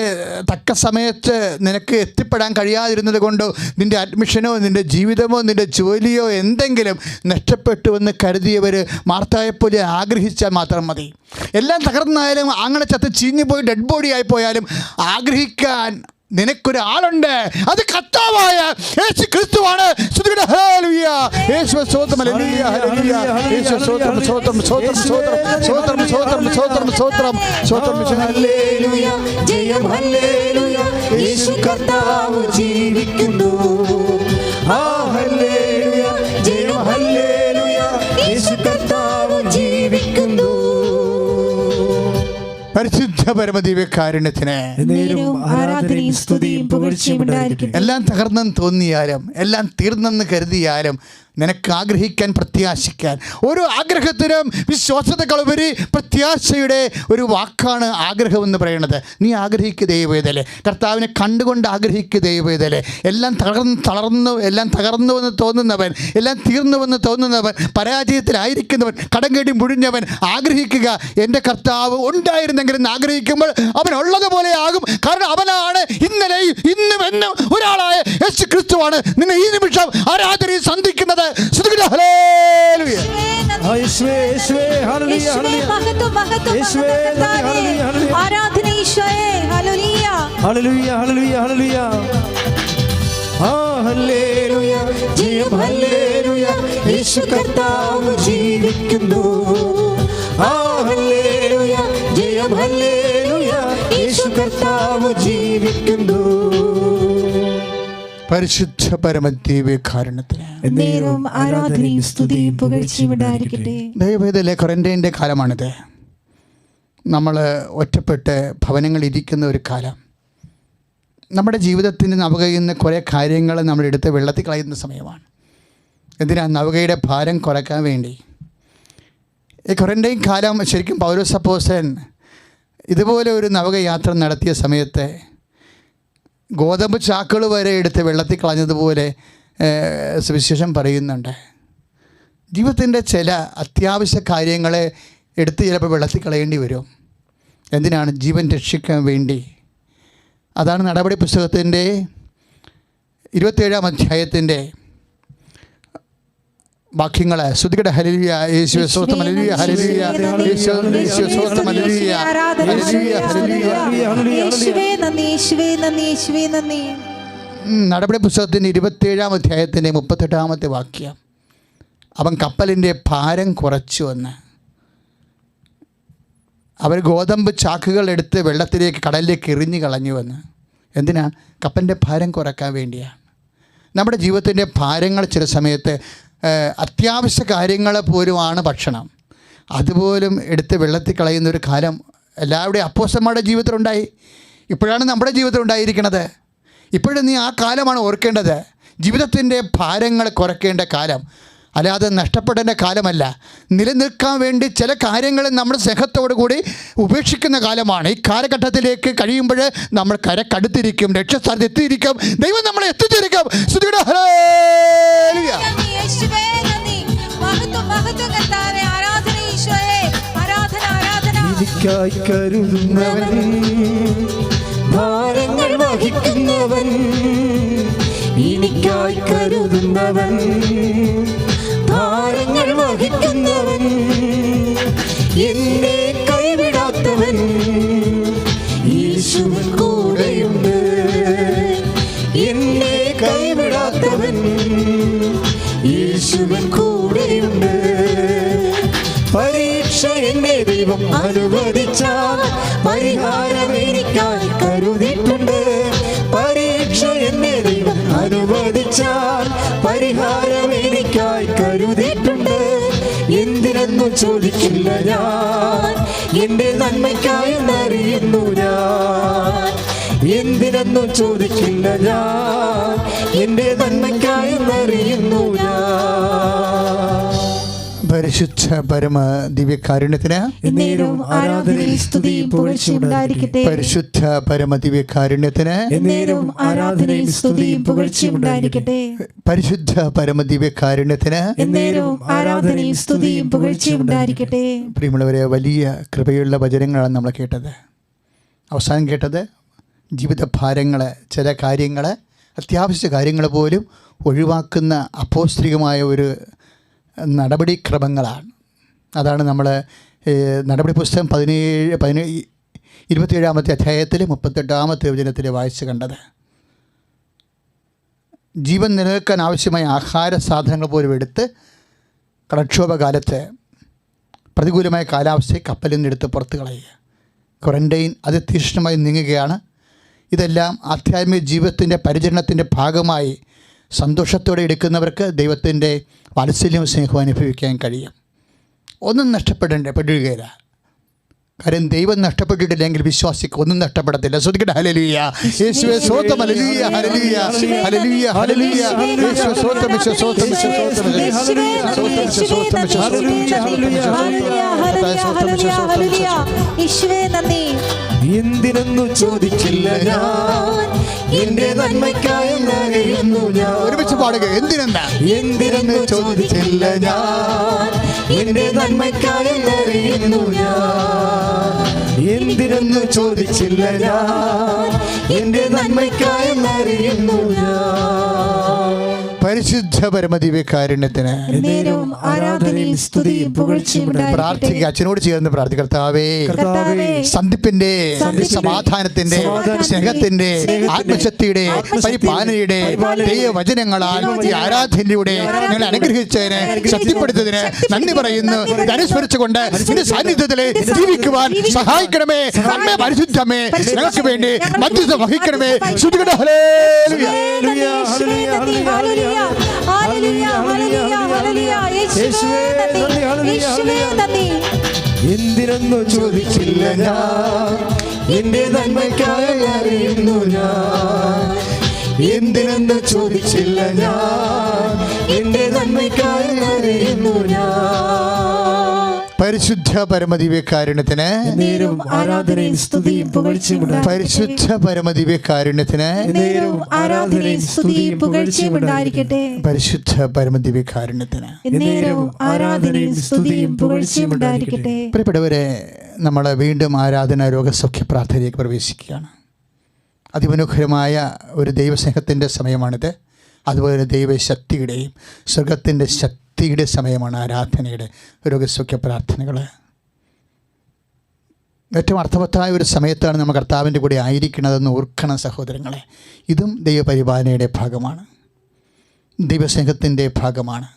തക്ക സമയത്ത് നിനക്ക് എത്തിപ്പെടാൻ കഴിയാതിരുന്നത് കൊണ്ടോ നിൻ്റെ അഡ്മിഷനോ നിൻ്റെ ജീവിതമോ നിൻ്റെ ജോലിയോ എന്തെങ്കിലും നഷ്ടപ്പെട്ടുവെന്ന് കരുതിയവർ മാർത്തായെപ്പോലെ ആഗ്രഹിച്ചാൽ മാത്രം മതി. എല്ലാം തകർന്നായാലും അങ്ങനെ ചത്ത് ചീഞ്ഞു പോയി ഡെഡ് ബോഡി ആയി പോയാലും ആഗ്രഹിക്കാൻ നിനക്കൊരാളുണ്ട്. അത് കർത്താവായ യേശു ക്രിസ്തുവാണ്. ഹല്ലേലൂയ. ഹല്ലേലൂയ. യേശുവേ സ്തോത്രം. ഹല്ലേലൂയ ഹല്ലേലൂയ. യേശുവേ സ്തോത്രം സ്തോത്രം സ്തോത്രം സ്തോത്രം സ്തോത്രം സ്തോത്രം സ്തോത്രം സ്തോത്രം സ്തോത്രം. ഹല്ലേലൂയ ജയം ഹല്ലേലൂയ യേശു കർത്താവ് ജീവിക്കുന്നു. ആ ഹല്ലേലൂയ ജയം ഹല്ലേലൂയ യേശു കർത്താവ് ജീവിക്കുന്നു. പരിശുദ്ധ പരമദിവ്യകാരുണ്യത്തിന് ആരാധനയും സ്തുതിയും പുകഴ്ചയും ഉണ്ടായിരിക്കട്ടെ. എല്ലാം തകർന്നെന്ന് തോന്നിയാലും എല്ലാം തീർന്നെന്ന് കരുതിയാലും നിനക്ക് ആഗ്രഹിക്കാൻ പ്രത്യാശിക്കാൻ ഓരോ ആഗ്രഹത്തിനും വിശ്വാസത്തെക്കാളുപരി പ്രത്യാശയുടെ ഒരു വാക്കാണ് ആഗ്രഹമെന്ന് പറയുന്നത്. നീ ആഗ്രഹിക്കുക ദൈവവേദലെ, കർത്താവിനെ കണ്ടുകൊണ്ട് ആഗ്രഹിക്കുക ദൈവവേദലെ. എല്ലാം എല്ലാം തകർന്നുവെന്ന് തോന്നുന്നവൻ, എല്ലാം തീർന്നുവെന്ന് തോന്നുന്നവൻ, പരാജയത്തിലായിരിക്കുന്നവൻ, കടങ്കേടി മുഴിഞ്ഞവൻ ആഗ്രഹിക്കുക എൻ്റെ കർത്താവ് ഉണ്ടായിരുന്നെങ്കിലും ആഗ്രഹിക്കുമ്പോൾ അവൻ ഉള്ളതുപോലെ ആകും. കാരണം അവനാണ് ഇന്നലെയും ഇന്നും എന്നും ഒരാളായ യേശു ക്രിസ്തുവാണ് നിന്നെ ഈ നിമിഷം ആരാധനയിൽ സന്ധിക്കുന്നത്. ഹല്ലേലൂയ. യേശുവേ യേശുവേ ഹല്ലേലൂയ ഹല്ലേലൂയ യേശുവേ ഹല്ലേലൂയ ആരാധന ഈശോയെ. ഹല്ലേലൂയ ഹല്ലേലൂയ ഹല്ലേലൂയ ഹല്ലേലൂയ. ആ ഹല്ലേലൂയ ജയം ഹല്ലേലൂയ യേശു കർത്താവ് ജീവിക്കുന്നു. ആ ഹല്ലേലൂയ ജയം ഹല്ലേലൂയ യേശു കർത്താവ് ജീവിക്കുന്നു. പരിശുദ്ധ പരമദിവ്യകാരുണ്യത്തിന് ആരാധനയും സ്തുതിയും പുകഴ്ചയും ഉണ്ടായിരിക്കട്ടെ. ദൈവവേദലെ ക്വാറന്റൈൻ്റെ കാലമാണിത്. നമ്മൾ ഒറ്റപ്പെട്ട് ഭവനങ്ങളിരിക്കുന്ന ഒരു കാലം. നമ്മുടെ ജീവിതത്തിന് നവകയുന്ന കുറേ കാര്യങ്ങൾ നമ്മളെടുത്ത് വെള്ളത്തിൽ കളയുന്ന സമയമാണ്. എന്തിനാ? നവകയുടെ ഭാരം കുറയ്ക്കാൻ വേണ്ടി. ഈ ക്വാറന്റൈൻ കാലം ശരിക്കും പൗലോസ് അപ്പോസ്തലൻ ഇതുപോലെ ഒരു നവകയാത്ര നടത്തിയ സമയത്ത് ഗോതമ്പ് ചാക്കുകൾ വരെ എടുത്ത് വെള്ളത്തിൽ കളഞ്ഞതുപോലെ സുവിശേഷം പറയുന്നുണ്ട്. ജീവിതത്തിൻ്റെ ചില അത്യാവശ്യ കാര്യങ്ങളെ എടുത്ത് ചിലപ്പോൾ വെള്ളത്തിൽ കളയേണ്ടി വരും. എന്തിനാണ്? ജീവൻ രക്ഷിക്കാൻ വേണ്ടി. അതാണ് നടപടി പുസ്തകത്തിൻ്റെ 27-ാം അധ്യായത്തിൻ്റെ വാക്യങ്ങൾ. ശ്രുതികട ഹല്ലേലൂയ യേശുവേ സ്തോത്രം. ഹല്ലേലൂയ ഹല്ലേലൂയ യേശുവേ സ്തോത്രം. ഹല്ലേലൂയ ഹല്ലേലൂയ ഹല്ലേലൂയ. യേശുവേ നന്ദി, യേശുവേ നന്ദി, യേശുവേ നന്ദി. നടപടി പുസ്തകത്തിൻ്റെ 27-ാം അധ്യായത്തിൻ്റെ 38-ാമത്തെ വാക്യം. അവൻ കപ്പലിൻ്റെ ഭാരം കുറച്ചുവെന്ന്. അവർ ഗോതമ്പ് ചാക്കുകൾ എടുത്ത് വെള്ളത്തിലേക്ക് കടലിലേക്ക് എറിഞ്ഞു കളഞ്ഞുവെന്ന്. എന്തിനാ? കപ്പലിൻ്റെ ഭാരം കുറയ്ക്കാൻ വേണ്ടിയാണ്. നമ്മുടെ ജീവിതത്തിൻ്റെ ഭാരങ്ങൾ ചില സമയത്ത് അത്യാവശ്യ കാര്യങ്ങൾ പോലുമാണ് ഭക്ഷണം, അതുപോലും എടുത്ത് വെള്ളത്തിൽ കളയുന്നൊരു കാലം എല്ലാവരുടെയും അപ്പോസ്തലന്മാരുടെ ജീവിതത്തിലുണ്ടായി. ഇപ്പോഴാണ് നമ്മുടെ ജീവിതത്തിൽ ഉണ്ടായിരിക്കുന്നത്. ഇപ്പോഴും നീ ആ കാലമാണ് ഓർക്കേണ്ടത്. ജീവിതത്തിൻ്റെ ഭാരങ്ങൾ കുറയ്ക്കേണ്ട കാലം, അല്ലാതെ നഷ്ടപ്പെടേണ്ട കാലമല്ല. നിലനിൽക്കാൻ വേണ്ടി ചില കാര്യങ്ങൾ നമ്മൾ സ്നേഹത്തോടു കൂടി ഉപേക്ഷിക്കുന്ന കാലമാണ്. ഈ കാലഘട്ടത്തിലേക്ക് കഴിയുമ്പോൾ നമ്മൾ കരക്കടുത്തിരിക്കും, ലക്ഷ്യസ്ഥാനത്ത് എത്തിയിരിക്കും, ദൈവം നമ്മളെ എത്തിച്ചിരിക്കും. എനിക്കായി കരുതുന്നവൻ, ഭാരങ്ങൾ വഹിക്കുന്നവൻ, എനിക്കായി കരുതുന്നവൻ, ഭാരങ്ങൾ വഹിക്കുന്നവൻ, എന്നെ കൈവിടാത്തവൻ, യേശുവിൻ കൂടെയുണ്ട്. എന്നെ കൈവിടാത്തവൻ, യേശുവിൻ കൂടെയുണ്ട്. പരീക്ഷ എന്നെ ദൈവം അനുവദിച്ചാൽ പരിഹാരം എനിക്കായി കരുതിയിട്ടുണ്ട്. പരീക്ഷ എന്നെ ദൈവം അനുവദിച്ചാൽ പരിഹാരം എനിക്കായി കരുതിയിട്ടുണ്ട്. എന്തിനെന്നു ചോദിക്കില്ല ഞാൻ, എൻ്റെ നന്മയ്ക്കായി അറിയുന്നു ഞാൻ. എന്തിനെന്നു ചോദിക്കില്ല ഞാൻ, എൻ്റെ നന്മയ്ക്കായി അറിയുന്നു ഞാൻ. പരിശുദ്ധ പരമ ദിവ്യകാരുണ്യത്തിന് എന്നേരവും ആരാധനയും സ്തുതിയും പുകഴ്ചയും ഉണ്ടായിരിക്കട്ടെ. പരിശുദ്ധ പരമ ദിവ്യകാരുണ്യത്തിന് എന്നേരവും ആരാധനയും സ്തുതിയും പുകഴ്ചയും ഉണ്ടായിരിക്കട്ടെ. പരിശുദ്ധ പരമ ദിവ്യകാരുണ്യത്തിന് എന്നേരവും ആരാധനയും സ്തുതിയും പുകഴ്ചയും ഉണ്ടായിരിക്കട്ടെ. പ്രിയമുള്ളവരെ, വലിയ കൃപയുള്ള വചനങ്ങളാണ് നമ്മൾ കേട്ടത്. അവസാനം കേട്ടത് ജീവിത ഭാരങ്ങൾ, ചില കാര്യങ്ങൾ, അത്യാവശ്യ കാര്യങ്ങൾ പോലും ഒഴിവാക്കുന്ന അപ്പോസ്തലികമായ ഒരു നടപടിക്രമങ്ങളാണ്. അതാണ് നമ്മൾ നടപടി പുസ്തകം 27-ാമത്തെ അധ്യായത്തിൽ 38-ാമത്തെ വചനത്തിൽ വായിച്ച് കണ്ടത്. ജീവൻ നിലനിൽക്കാൻ ആവശ്യമായ ആഹാര സാധനങ്ങൾ പോലും എടുത്ത് കടക്ഷോഭകാലത്ത് പ്രതികൂലമായ കാലാവസ്ഥയെ കപ്പലിൽ നിന്നെടുത്ത് പുറത്ത് കളയുക. ക്വാറൻറ്റൈൻ അതിതീക്ഷ്ണമായി നീങ്ങുകയാണ്. ഇതെല്ലാം ആധ്യാത്മിക ജീവിതത്തിൻ്റെ പരിചരണത്തിൻ്റെ ഭാഗമായി സന്തോഷത്തോടെ എടുക്കുന്നവർക്ക് ദൈവത്തിൻ്റെ വാത്സല്യവും സ്നേഹവും അനുഭവിക്കാൻ കഴിയും. ഒന്നും നഷ്ടപ്പെടുകയില്ല. കാര്യം ദൈവം നഷ്ടപ്പെട്ടിട്ടില്ലെങ്കിൽ വിശ്വാസിക്ക് ഒന്നും നഷ്ടപ്പെടത്തില്ല. ശ്രദ്ധിക്കട്ടെ. ഹല്ലേലൂയ. യേശുവേ സ്തോത്രം. ഹല്ലേലൂയ. ഹല്ലേലൂയ. ഹല്ലേലൂയ. ഹല്ലേലൂയ. യേശുവേ സ്തോത്രം. യേശുവേ സ്തോത്രം. യേശുവേ സ്തോത്രം. യേശുവേ നന്ദി. എന്തിനെന്നു ചോദിച്ചില്ല ഞാൻ, എന്റെ നന്മയ്ക്കായി അറിയുന്നു ഞാൻ. ഒരുമിച്ച് പാടുക. എന്തിനെന്ന് ചോദിച്ചില്ല ഞാൻ, എന്റെ നന്മയ്ക്കായി അറിയുന്നു ഞാൻ. എന്തിനെന്ന് ചോദിച്ചില്ല ഞാൻ, എന്റെ നന്മയ്ക്കായി അറിയുന്നു ഞാൻ. പരിശുദ്ധ പരമദിവ്യകാരുണ്യത്തിന് ആരാധനയും സ്തുതിയും പുകഴ്ചയും പ്രാർത്ഥിക്കുക. അച്ഛനോട് ചേർന്ന് പ്രാർത്ഥിക്കുക. കർത്താവേ, സന്ധിപ്പിന്റെ, സമാധാനത്തിന്റെ, സ്നേഹത്തിന്റെ, ആത്മശക്തിയുടെ, പരിപാലനയുടെ ദൈവവചനങ്ങളാൽ ഈ ആരാധനയിലൂടെ ഞങ്ങളെ അനുഗ്രഹിച്ചതിന്, ശക്തിപ്പെടുത്തതിന് നന്ദി പറയുന്നു. അനുസ്മരിച്ചുകൊണ്ട് നിന്റെ സാന്നിധ്യത്തിലെ ജീവിക്കുവാൻ സഹായിക്കണമേ. അമ്മേ, പരിശുദ്ധമേ, ഞങ്ങൾക്ക് വേണ്ടി മധ്യസ്ഥം വഹിക്കണമേ. ശ്രുതികട. ഹല്ലേലൂയ. എന്തിനെന്നു ചോദിച്ചില്ല ഞാൻ, എന്റെ നന്മയ്ക്കായി അറിയുന്നു ഞാൻ. എന്തിനെന്ന് ചോദിച്ചില്ല ഞാൻ, എന്റെ നന്മയ്ക്കായി അറിയുന്നു ഞാൻ. പരിശുദ്ധ പരമദിവ്യകാരുണ്യത്തിന് ആരാധനയും സ്തുതിയും പുകഴ്ചയും പരിശുദ്ധ പരമദിവ്യകാരുണ്യത്തിന് ആരാധനയും സ്തുതിയും പുകഴ്ചയും ഉണ്ടായിരിക്കട്ടെ. പരിശുദ്ധ പരമദിവ്യകാരുണ്യത്തിന് ആരാധനയും സ്തുതിയും പുകഴ്ചയും ഉണ്ടായിരിക്കട്ടെ. പ്രിയപ്പെട്ടവരെ, നമ്മൾ വീണ്ടും ആരാധന രോഗസൗഖ്യ പ്രാർത്ഥനയിലേക്ക് പ്രവേശിക്കുകയാണ്. അതിമനോഹരമായ ഒരു ദൈവസ്നേഹത്തിൻ്റെ സമയമാണിത്. അതുപോലെ ദൈവശക്തിയുടെയും സ്വർഗത്തിൻ്റെ ശക്തിയുടെ സമയമാണ് ആരാധനയുടെ രോഗസൗഖ്യ പ്രാർത്ഥനകൾ. ഏറ്റവും അർത്ഥവത്തായ ഒരു സമയത്താണ് നമ്മൾ കർത്താവിൻ്റെ കൂടെ ആയിരിക്കണതെന്ന് ഓർക്കണം സഹോദരങ്ങളെ. ഇതും ദൈവപരിപാലനയുടെ ഭാഗമാണ്, ദൈവസ്നേഹത്തിൻ്റെ ഭാഗമാണ്.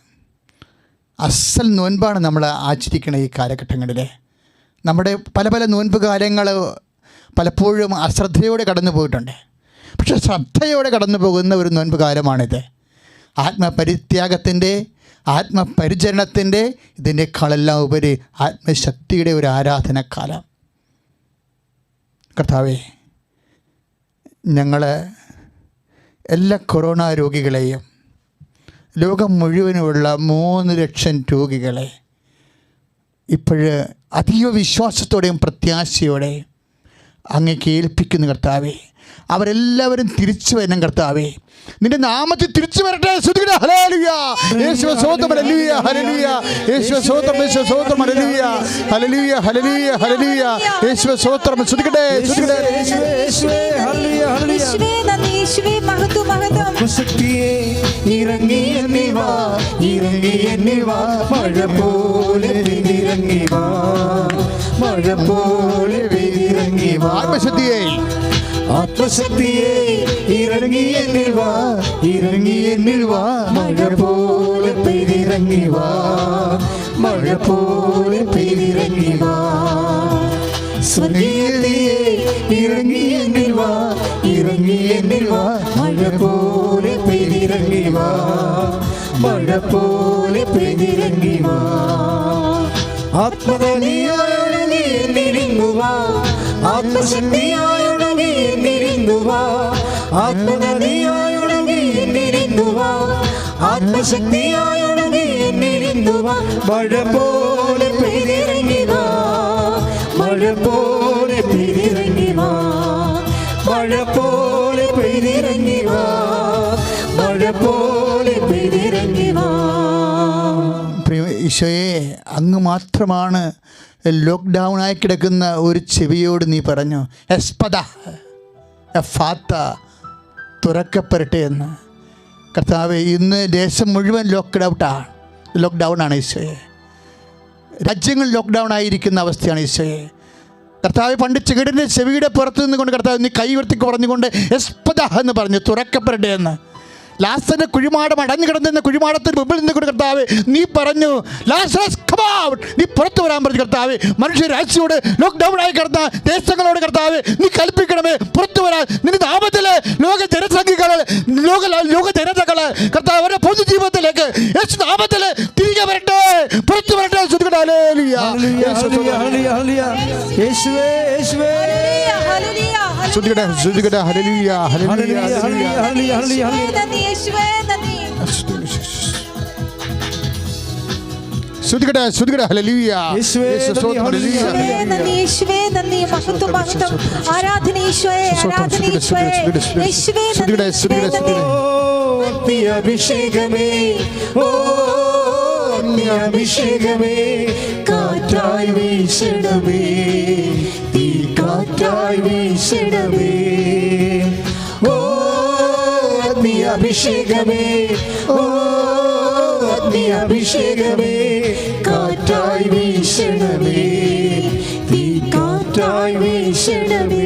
അസൽ നോൻപാണ് നമ്മൾ ആചരിക്കണ ഈ കാലഘട്ടങ്ങളിൽ. നമ്മുടെ പല പല നോൻപ് കാലങ്ങൾ പലപ്പോഴും അശ്രദ്ധയോടെ കടന്നു പോയിട്ടുണ്ട്. പക്ഷെ ശ്രദ്ധയോടെ കടന്നു പോകുന്ന ഒരു നോൻപ് കാലമാണിത്. ആത്മപരിത്യാഗത്തിൻ്റെ, ആത്മപരിചരണത്തിൻ്റെ, ഇതിനേക്കാളെല്ലാം ഉപരി ആത്മശക്തിയുടെ ഒരു ആരാധനക്കാലം. കർത്താവേ, ഞങ്ങൾ എല്ലാ കൊറോണ രോഗികളെയും, ലോകം മുഴുവനുമുള്ള 3 ലക്ഷം രോഗികളെ ഇപ്പോഴ് അതീവ വിശ്വാസത്തോടെയും പ്രത്യാശയോടെയും അങ്ങേക്ക് ഏൽപ്പിക്കുന്നു കർത്താവേ. അവരെല്ലാവരും തിരിച്ചു വരണം കർത്താവേ. നിന്റെ നാമത്തിൽ തിരിച്ചു വരട്ടെ. ഹല്ലേലൂയ. യേശുവേ സ്തോത്രം. ഹല്ലേലൂയ. ഹല്ലേലൂയ. യേശുവേ സ്തോത്രം. യേശുവേ സ്തോത്രം. ഹല്ലേലൂയ. ഹല്ലേലൂയ. ഹല്ലേലൂയ. ഹല്ലേലൂയ. യേശുവേ സ്തോത്രം. സ്തുതിക്കട്ടെ. സ്തുതിക്കട്ടെ. യേശുവേ ഹല്ലേലൂയ. ഹല്ലേലൂയ. യേശുവേ നന്ദി. യേശുവേ മഹത്വം. മഹത്വം. ശക്തിയെ ഇറങ്ങി എന്നിവാ, ഇറങ്ങി എന്നിവാ, മഴ പോലെ ഇറങ്ങി വാ, മഴ പോലെ ഇറങ്ങി വാ. ആത്മശക്തിയെ, ആത്മശക്തിയെ ഇറങ്ങി എന്നിൽ വാ, ഇറങ്ങി എന്നിൽ വാ, മഴ പോലെ പെയ്തിറങ്ങി വാ, മഴ പോലെ പെയ്തിറങ്ങി വാ. സ്വർഗീയതയെ ഇറങ്ങി എന്നിൽ വാ, ഇറങ്ങി എന്നിൽ വാ, മഴ പോലെ പെയ്തിറങ്ങി വാ, മഴ പോലെ പെയ്തിറങ്ങി വാ. ആത്മബലിയായൊഴുകി എന്നിരുന്നു വാ, ആത്മശക്തിയായൊഴുകി എന്നിരുന്നു വാ, ആത്മബലിയായൊഴുകി എന്നിരുന്നു വാ, ആത്മശക്തിയായൊഴുകി എന്നിരുന്നു വാ. മഴ പോലെ പെയ്തിറങ്ങി വാ, മഴ പോലെ പെയ്തിറങ്ങി വാ, മഴ പോലെ പെയ്തിറങ്ങി വാ, മഴ പോലെ പെയ്തിറങ്ങി വാ. ഈശോയെ, അങ്ങ് മാത്രമാണ് ലോക്ക്ഡൗൺ ആയി കിടക്കുന്ന ഒരു ചെവിയോട് നീ പറഞ്ഞു, എസ്പദ ഫാത്ത തുറക്കപ്പെടട്ടെ എന്ന്. കർത്താവേ, ഇന്ന് ദേശം മുഴുവൻ ലോക്ക്ഡൗൺ ആണ് ഈശോയെ. രാജ്യങ്ങൾ ലോക്ക്ഡൗൺ ആയിരിക്കുന്ന അവസ്ഥയാണ് ഈശോയെ. കർത്താവ് പണ്ട് ചെകിടിൻ്റെ ചെവിയുടെ പുറത്ത് നിന്നുകൊണ്ട് കർത്താവ് നീ കൈ ഉയർത്തി പറഞ്ഞുകൊണ്ട് എസ്പദ എന്ന് പറഞ്ഞു, തുറക്കപ്പെടട്ടെ എന്ന്. ലാസറിന്റെ കുഴിമാടം അടഞ്ഞു കിടന്നിരുന്ന കുഴിമാടത്തിന് മുമ്പിൽ നിന്നുകൊണ്ട് കർത്താവേ നീ പറഞ്ഞു, ലാസറസ് കം ഔട്ട്, നീ പുറത്തു വരാൻ പറഞ്ഞു കർത്താവേ. മനുഷ്യ രാജ്യയോട് ലോക്ക്ഡൗൺ ആയി കിടന്ന ദേശങ്ങളോട് കർത്താവേ നീ കൽപ്പിക്കണമേ പുറത്തു വരാൻ. നിന്റെ നാമത്തിലെ ലോക ജനസംഖ്യകള് ലോക ജനതകള് കർത്താവ് അവരുടെ പൊതുജീവിതത്തിലേക്ക് യേശു നാമത്തില് തിരികെ വരട്ടെ, പുറത്തു വരട്ടെ. ഹല്ലേലൂയ ഹല്ലേലൂയ ഹല്ലേലൂയ. യേശുവേ യേശുവേ ശ്രുതികട ശ്രുതികട ഹല്ലേലൂയ ഹല്ലേലൂയ ഹല്ലേലൂയ ഹല്ലേലൂയ ഹല്ലേലൂയ. നന്ദി യേശുവേ നന്ദി. ശ്രുതികട ശ്രുതികട ഹല്ലേലൂയ യേശുവേ ഹല്ലേലൂയ നന്ദി യേശുവേ നന്ദി. മഹത്വം മഹത്വം. ആരാധന യേശുവേ ആരാധന യേശുവേ. യേശുവേ നന്ദി. അഭിഷേകമേ ഓ അഭിഷേകമേ കാറ്റായി വീശണമേ, തീ കാറ്റായി വീശണമേ. ഓ അഭിഷേകമേ ഓ അഭിഷേകമേ കാറ്റായി വീശണമേ, തീ കാറ്റായി വീശണമേ.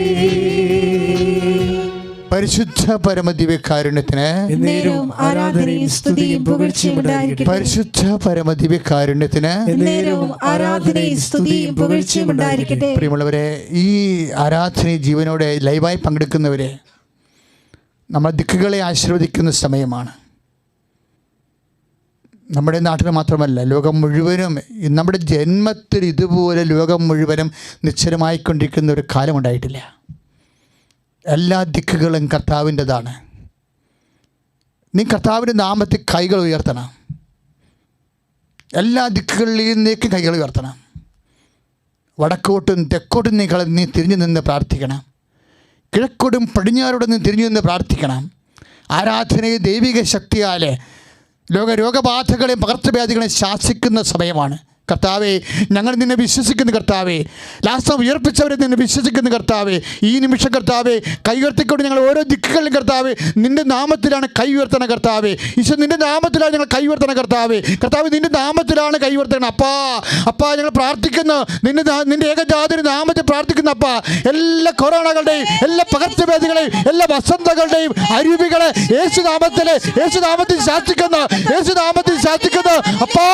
പരിശുദ്ധ പരമദിവ്യകാരുണ്യത്തിന് എന്നേരവും ആരാധനയും സ്തുതിയും പുകഴ്ചയും ഉണ്ടായിരിക്കട്ടെ. പരിശുദ്ധ പരമദിവ്യകാരുണ്യത്തിന് എന്നേരവും ആരാധനയും സ്തുതിയും പുകഴ്ചയും ഉണ്ടായിരിക്കട്ടെ. പ്രിയമുള്ളവരെ, ഈ ആരാധന ജീവനോടെ ലൈവായി പങ്കെടുക്കുന്നവരെ നമ്മൾ ദിക്കുകളെ ആശീർവദിക്കുന്ന സമയമാണ്. നമ്മുടെ നാട്ടിൽ മാത്രമല്ല, ലോകം മുഴുവനും നമ്മുടെ ജന്മത്തിൽ ഇതുപോലെ ലോകം മുഴുവനും നിശ്ചലമായിക്കൊണ്ടിരിക്കുന്ന ഒരു കാലം ഉണ്ടായിട്ടില്ല. എല്ലാ ദിക്കുകളും കർത്താവിൻ്റെതാണ്. നീ കർത്താവിൻ്റെ നാമത്തിൽ കൈകൾ ഉയർത്തണം. എല്ലാ ദിക്കുകളിലേക്കും കൈകൾ ഉയർത്തണം. വടക്കോട്ടും തെക്കോട്ടും നീ തിരിഞ്ഞു നിന്ന് പ്രാർത്ഥിക്കണം. കിഴക്കോട്ടും പടിഞ്ഞാറോടും നീ തിരിഞ്ഞു നിന്ന് പ്രാർത്ഥിക്കണം. ആരാധനയെ ദൈവിക ശക്തിയാൽ രോഗബാധകളെയും പകർച്ചവ്യാധികളെയും ശാസിക്കുന്ന സമയമാണ്. കർത്താവേ, ഞങ്ങൾ നിന്നെ വിശ്വസിക്കുന്ന കർത്താവേ, ലാസ്റ്റ് ഉയർപ്പിച്ചവരെ നിന്നെ വിശ്വസിക്കുന്ന കർത്താവേ, ഈ നിമിഷം കർത്താവേ കൈ ഉയർത്തിക്കൊണ്ട് ഞങ്ങൾ ഓരോ ദിക്കുകളിലും കർത്താവേ നിൻ്റെ നാമത്തിലാണ് കൈ ഉയർത്തണ കർത്താവേ. ഈശോ നിൻ്റെ നാമത്തിലാണ് ഞങ്ങൾ കൈ ഉയർത്തണ കർത്താവേ. കർത്താവ് നിൻ്റെ നാമത്തിലാണ് കൈ ഉയർത്തണം. അപ്പാ ഞങ്ങൾ പ്രാർത്ഥിക്കുന്നു, നിൻ്റെ ഏകജാതിയുടെ നാമത്തിൽ പ്രാർത്ഥിക്കുന്നു. അപ്പാ, എല്ലാ കൊറോണകളുടെയും എല്ലാ പകർച്ചവ്യാധികളെയും എല്ലാ വസന്തകളുടെയും അരുവികളെ യേശുനാമത്തിൽ ശാസിക്കുന്നു. അപ്പാ,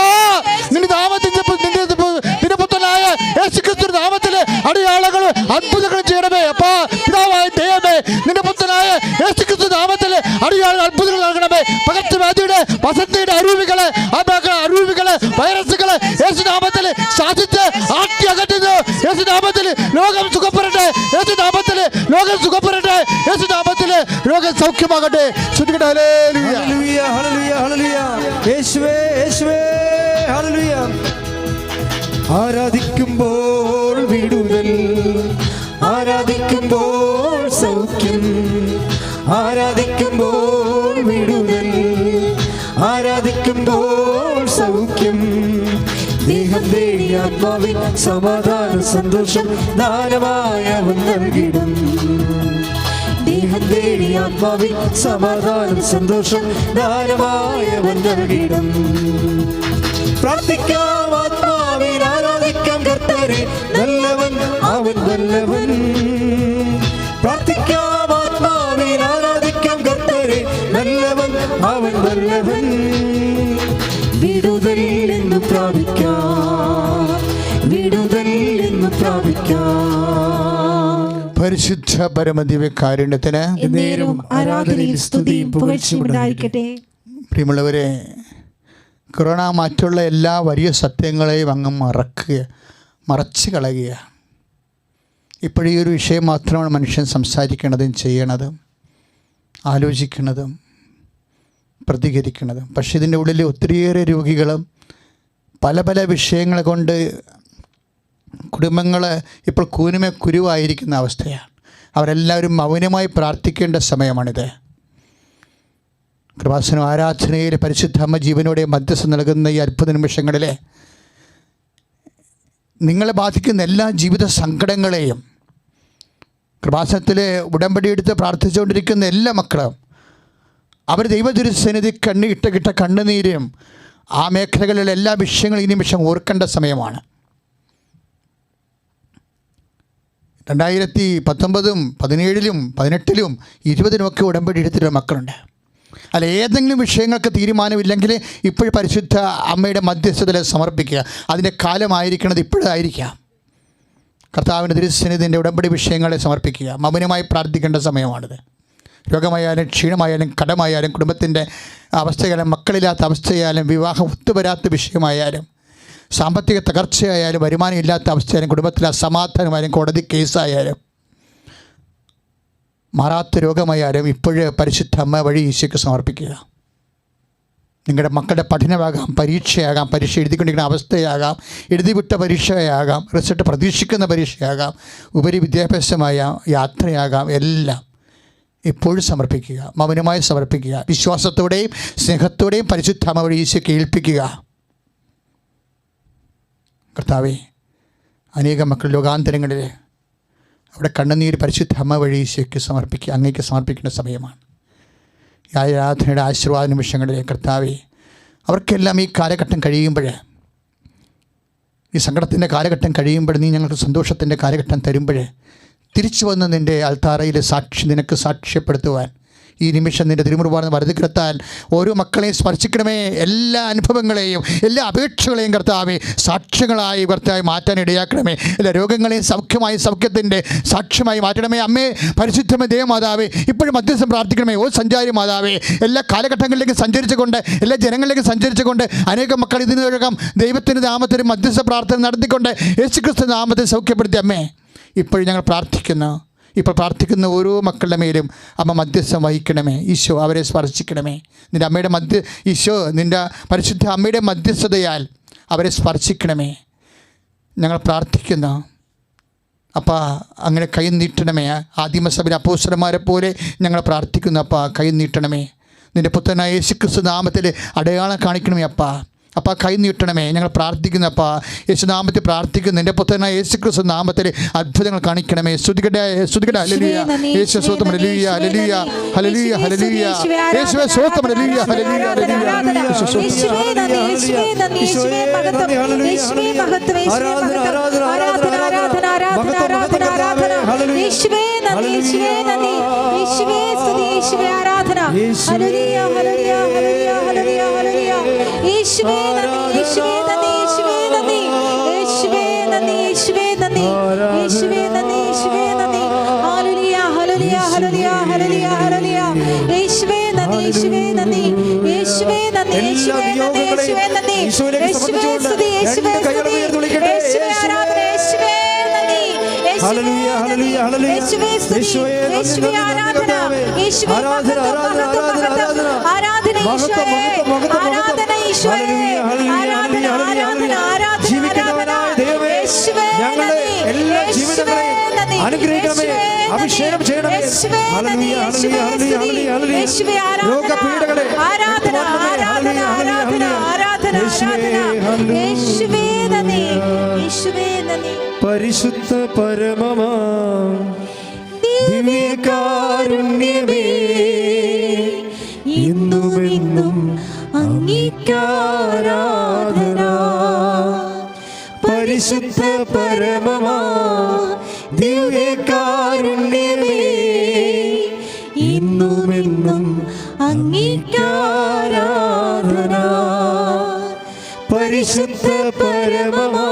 നിന്റെ നാമത്തിൽ നിന്റെ പുത്രനായ യേശുക്രിസ്തു നാമത്തിലെ അടയാളങ്ങളും അത്ഭുതങ്ങളും ചെയ്യണമേ. അപ്പാ, പിതാവായ ദൈവമേ, നിന്റെ പുത്രനായ യേശുക്രിസ്തു നാമത്തിലെ അടയാളങ്ങൾ അത്ഭുതങ്ങൾ നൽകണമേ. പകർച്ചവ്യാധിയുടെ വസന്തയുടെ അരുവികളെ വൈറസുകളെ യേശുനാമത്തില് ശാസിച്ച് ആട്ടി അകറ്റുന്നു. യേശുനാമത്തില് ലോകം സുഖപ്പെടട്ടെ. യേശുനാമത്തില് ലോകം സുഖപ്പെടട്ടെ. യേശുനാമത്തില് രോഗം സൗഖ്യമാകട്ടെ. ഹല്ലേലൂയ ഹല്ലേലൂയ ഹല്ലേലൂയ. യേശുവേ യേശുവേ ഹല്ലേലൂയ. ആരാധിക്കുമ്പോൾ വിടുതൽ, ആരാധിക്കുമ്പോൾ സൗഖ്യം, ആരാധിക്കുമ്പോൾ വിടുതൽ, ആരാധിക്കുമ്പോൾ സൗഖ്യം. ദേഹം തേടി ആത്മാവിൽ സമാധാന സന്തോഷം ദാനമായവൻ നൽകിടും. ദേഹം തേടി ആത്മാവിൽ സമാധാനം സന്തോഷം ദാനമായവൻ നൽകിടും. പ്രാർത്ഥിക്കാം ആത്മാവിൽ, ആരാധിക്കാം കർത്താവേ, നല്ലവൻ അവൻ നല്ലവൻ. പ്രാർത്ഥിക്കാം ആത്മാവിൽ, ആരാധിക്കാം കർത്താവേ, നല്ലവൻ അവൻ നല്ലവൻ. വിടുതൽ എന്ന് പ്രാപിക്കാം, വിടുതൽ എന്ന് പ്രാപിക്കാം. പരിശുദ്ധ പരമദിവ്യകാരുണ്യത്തിന് എന്നേരവും ആരാധനയും സ്തുതിയും പുകഴ്ചയും ഉണ്ടായിരിക്കട്ടെ. പ്രിയമുള്ളവരെ, കൊറോണ മറ്റുള്ള എല്ലാ വലിയ സത്യങ്ങളെയും അങ്ങ് മറച്ച് കളയുക. ഇപ്പോഴീ ഒരു വിഷയം മാത്രമാണ് മനുഷ്യൻ സംസാരിക്കുന്നതും ചെയ്യണതും ആലോചിക്കുന്നതും പ്രതികരിക്കുന്നതും. പക്ഷേ ഇതിൻ്റെ ഉള്ളിൽ ഒത്തിരിയേറെ രോഗികളും പല വിഷയങ്ങൾ കൊണ്ട് കുടുംബങ്ങൾ ഇപ്പോൾ കൂനുമേ കുരുവായിരിക്കുന്ന അവസ്ഥയാണ്. അവരെല്ലാവരും മൗനമായി പ്രാർത്ഥിക്കേണ്ട സമയമാണിത്. കൃപാസനം ആരാധനയിൽ പരിശുദ്ധ അമ്മ ജീവനോടെ മധ്യസ്ഥം നൽകുന്ന ഈ അത്ഭുത നിമിഷങ്ങളിൽ നിങ്ങളെ ബാധിക്കുന്ന എല്ലാ ജീവിത സങ്കടങ്ങളെയും കൃപാസനത്തിൽ ഉടമ്പടി എടുത്ത് പ്രാർത്ഥിച്ചുകൊണ്ടിരിക്കുന്ന എല്ലാ മക്കളും അവർ ദൈവദുരുസന്നിധി കിട്ട കണ്ണുനീരും ആ മേഖലകളിലെ എല്ലാ വിഷയങ്ങളും ഈ നിമിഷം ഓർക്കേണ്ട സമയമാണ്. 2019, 2017, 2018, 2020 ഉടമ്പടി എടുത്തിട്ടുള്ള മക്കളുണ്ട്. അല്ല, ഏതെങ്കിലും വിഷയങ്ങൾക്ക് തീരുമാനമില്ലെങ്കിൽ ഇപ്പോഴും പരിശുദ്ധ അമ്മയുടെ മധ്യസ്ഥതയിൽ സമർപ്പിക്കുക. അതിൻ്റെ കാലമായിരിക്കണത് ഇപ്പോഴായിരിക്കാം. കർത്താവിൻ്റെ തിരുസന്നിധിൻ്റെ ഉടമ്പടി വിഷയങ്ങളെ സമർപ്പിക്കുക. മൗനമായി പ്രാർത്ഥിക്കേണ്ട സമയമാണിത്. രോഗമായാലും ക്ഷീണമായാലും കടമായാലും കുടുംബത്തിൻ്റെ അവസ്ഥയായാലും മക്കളില്ലാത്ത അവസ്ഥയായാലും വിവാഹം ഒത്തുവരാത്ത വിഷയമായാലും സാമ്പത്തിക തകർച്ചയായാലും വരുമാനം ഇല്ലാത്ത അവസ്ഥയായാലും കുടുംബത്തിലെ അസമാധാനമായാലും കോടതി കേസായാലും മാറാത്ത രോഗമായാലും ഇപ്പോഴേ പരിശുദ്ധ അമ്മ വഴി ഈശോയ്ക്ക് സമർപ്പിക്കുക. നിങ്ങളുടെ മക്കളുടെ പഠനമാകാം, പരീക്ഷയാകാം, പരീക്ഷ എഴുതിക്കൊണ്ടിരിക്കുന്ന അവസ്ഥയാകാം, എഴുതിവിട്ട പരീക്ഷയാകാം, റിസൾട്ട് പ്രതീക്ഷിക്കുന്ന പരീക്ഷയാകാം, ഉപരി വിദ്യാഭ്യാസമായ യാത്രയാകാം, എല്ലാം ഇപ്പോഴും സമർപ്പിക്കുക. മൗനമായി സമർപ്പിക്കുക. വിശ്വാസത്തോടെയും സ്നേഹത്തോടെയും പരിശുദ്ധ അമ്മ വഴി ഈശോയ്ക്ക് ഏൽപ്പിക്കുക. കർത്താവേ, അനേകം മക്കൾ ലോകാന്തരങ്ങളിൽ അവിടെ കണ്ണുനീര് പരിശുദ്ധ അമ്മ വഴി ഈശോയ്ക്ക് സമർപ്പിക്കുക. അങ്ങേക്ക് സമർപ്പിക്കേണ്ട സമയമാണ്. ഈ ആരാധനയുടെ ആശീർവാദ നിമിഷങ്ങളിലെ കർത്താവേ, അവർക്കെല്ലാം ഈ കാലഘട്ടം കഴിയുമ്പോൾ, ഈ സങ്കടത്തിൻ്റെ കാലഘട്ടം കഴിയുമ്പോൾ, നീ ഞങ്ങൾക്ക് സന്തോഷത്തിൻ്റെ കാലഘട്ടം തരുമ്പോൾ തിരിച്ചു വന്ന് നിൻ്റെ അൾത്താറയിൽ നിനക്ക് സാക്ഷ്യപ്പെടുത്തുവാൻ ഈ നിമിഷം നിൻ്റെ തിരുമുറുപാടുന്ന വലതുകരത്താൽ ഓരോ മക്കളെയും സ്പർശിക്കണമേ. എല്ലാ അനുഭവങ്ങളെയും എല്ലാ അപേക്ഷകളെയും കർത്താവെ സാക്ഷ്യങ്ങളായി കർത്താവെ മാറ്റാൻ ഇടയാക്കണമേ. എല്ലാ രോഗങ്ങളെയും സൗഖ്യത്തിൻ്റെ സാക്ഷ്യമായി മാറ്റണമേ. അമ്മേ പരിശുദ്ധമേ ദേവമാതാവേ, ഇപ്പോഴും മധ്യസ്ഥം പ്രാർത്ഥിക്കണമേ. ഓ സഞ്ചാരി മാതാവേ, എല്ലാ കാലഘട്ടങ്ങളിലേക്ക് സഞ്ചരിച്ചുകൊണ്ട്, എല്ലാ ജനങ്ങളിലേക്ക് സഞ്ചരിച്ചുകൊണ്ട് അനേകം മക്കൾ ഇതിനകം ദൈവത്തിൻ്റെ നാമത്തിൽ മധ്യസ്ഥ പ്രാർത്ഥന നടത്തിക്കൊണ്ട് യേശുക്രിസ്തു നാമത്തിൽ സൗഖ്യപ്പെടുത്തി. അമ്മേ, ഇപ്പോഴും ഞങ്ങൾ പ്രാർത്ഥിക്കുന്ന ഓരോ മക്കളുടെ മേലും അമ്മ മധ്യസ്ഥം വഹിക്കണമേ. ഈശോ അവരെ സ്പർശിക്കണമേ. നിൻ്റെ അമ്മയുടെ ഈശോ നിൻ്റെ പരിശുദ്ധ അമ്മയുടെ മധ്യസ്ഥതയാൽ അവരെ സ്പർശിക്കണമേ. ഞങ്ങൾ പ്രാർത്ഥിക്കുന്നു അപ്പാ, അങ്ങനെ കൈ നീട്ടണമേ. ആദിമസഭയിലെ അപ്പോസ്തലന്മാരെ പോലെ ഞങ്ങൾ പ്രാർത്ഥിക്കുന്നു അപ്പാ, കൈ നീട്ടണമേ. നിൻ്റെ പുത്രനായ യേശുക്രിസ്തു നാമത്തിൽ അടയാളം കാണിക്കണമേ അപ്പാ. അപ്പോൾ കൈ നീട്ടണമേ. ഞങ്ങൾ പ്രാർത്ഥിക്കുന്നപ്പാ, യേശുനാമത്തിൽ പ്രാർത്ഥിക്കുന്നു. എൻ്റെ പുത്രനായ യേശുക്രിസ്തു നാമത്തിൽ അത്ഭുതങ്ങൾ കാണിക്കണമേ. സ്തുതിക്കട്ടെ ഹല്ലേലൂയ. യേശുവേ സ്തോത്രം, ഹല്ലേലൂയ ഹല്ലേലൂയ ഹല്ലേലൂയ ഹല്ലേലൂയ. യേശുവേ സ്തോത്രം, ഹല്ലേലൂയ ഹല്ലേലൂയ ഹല്ലേലൂയ. അനുഗ്രഹിക്കണമേ, അഭിഷേകം ചെയ്യണമേ. രോഗപീഠകളെ പരിശുദ്ധ പരമമാ ദിവ്യകാരുണ്യമേ, ഇന്നുമെന്നും അങ്ങേക്കാരാധന. പരിശുദ്ധ പരമമാ ദിവ്യകാരുണ്യമേ, ഇന്നുമെന്നും അങ്ങേക്കാരാധന. പരിശുദ്ധ പരമമാ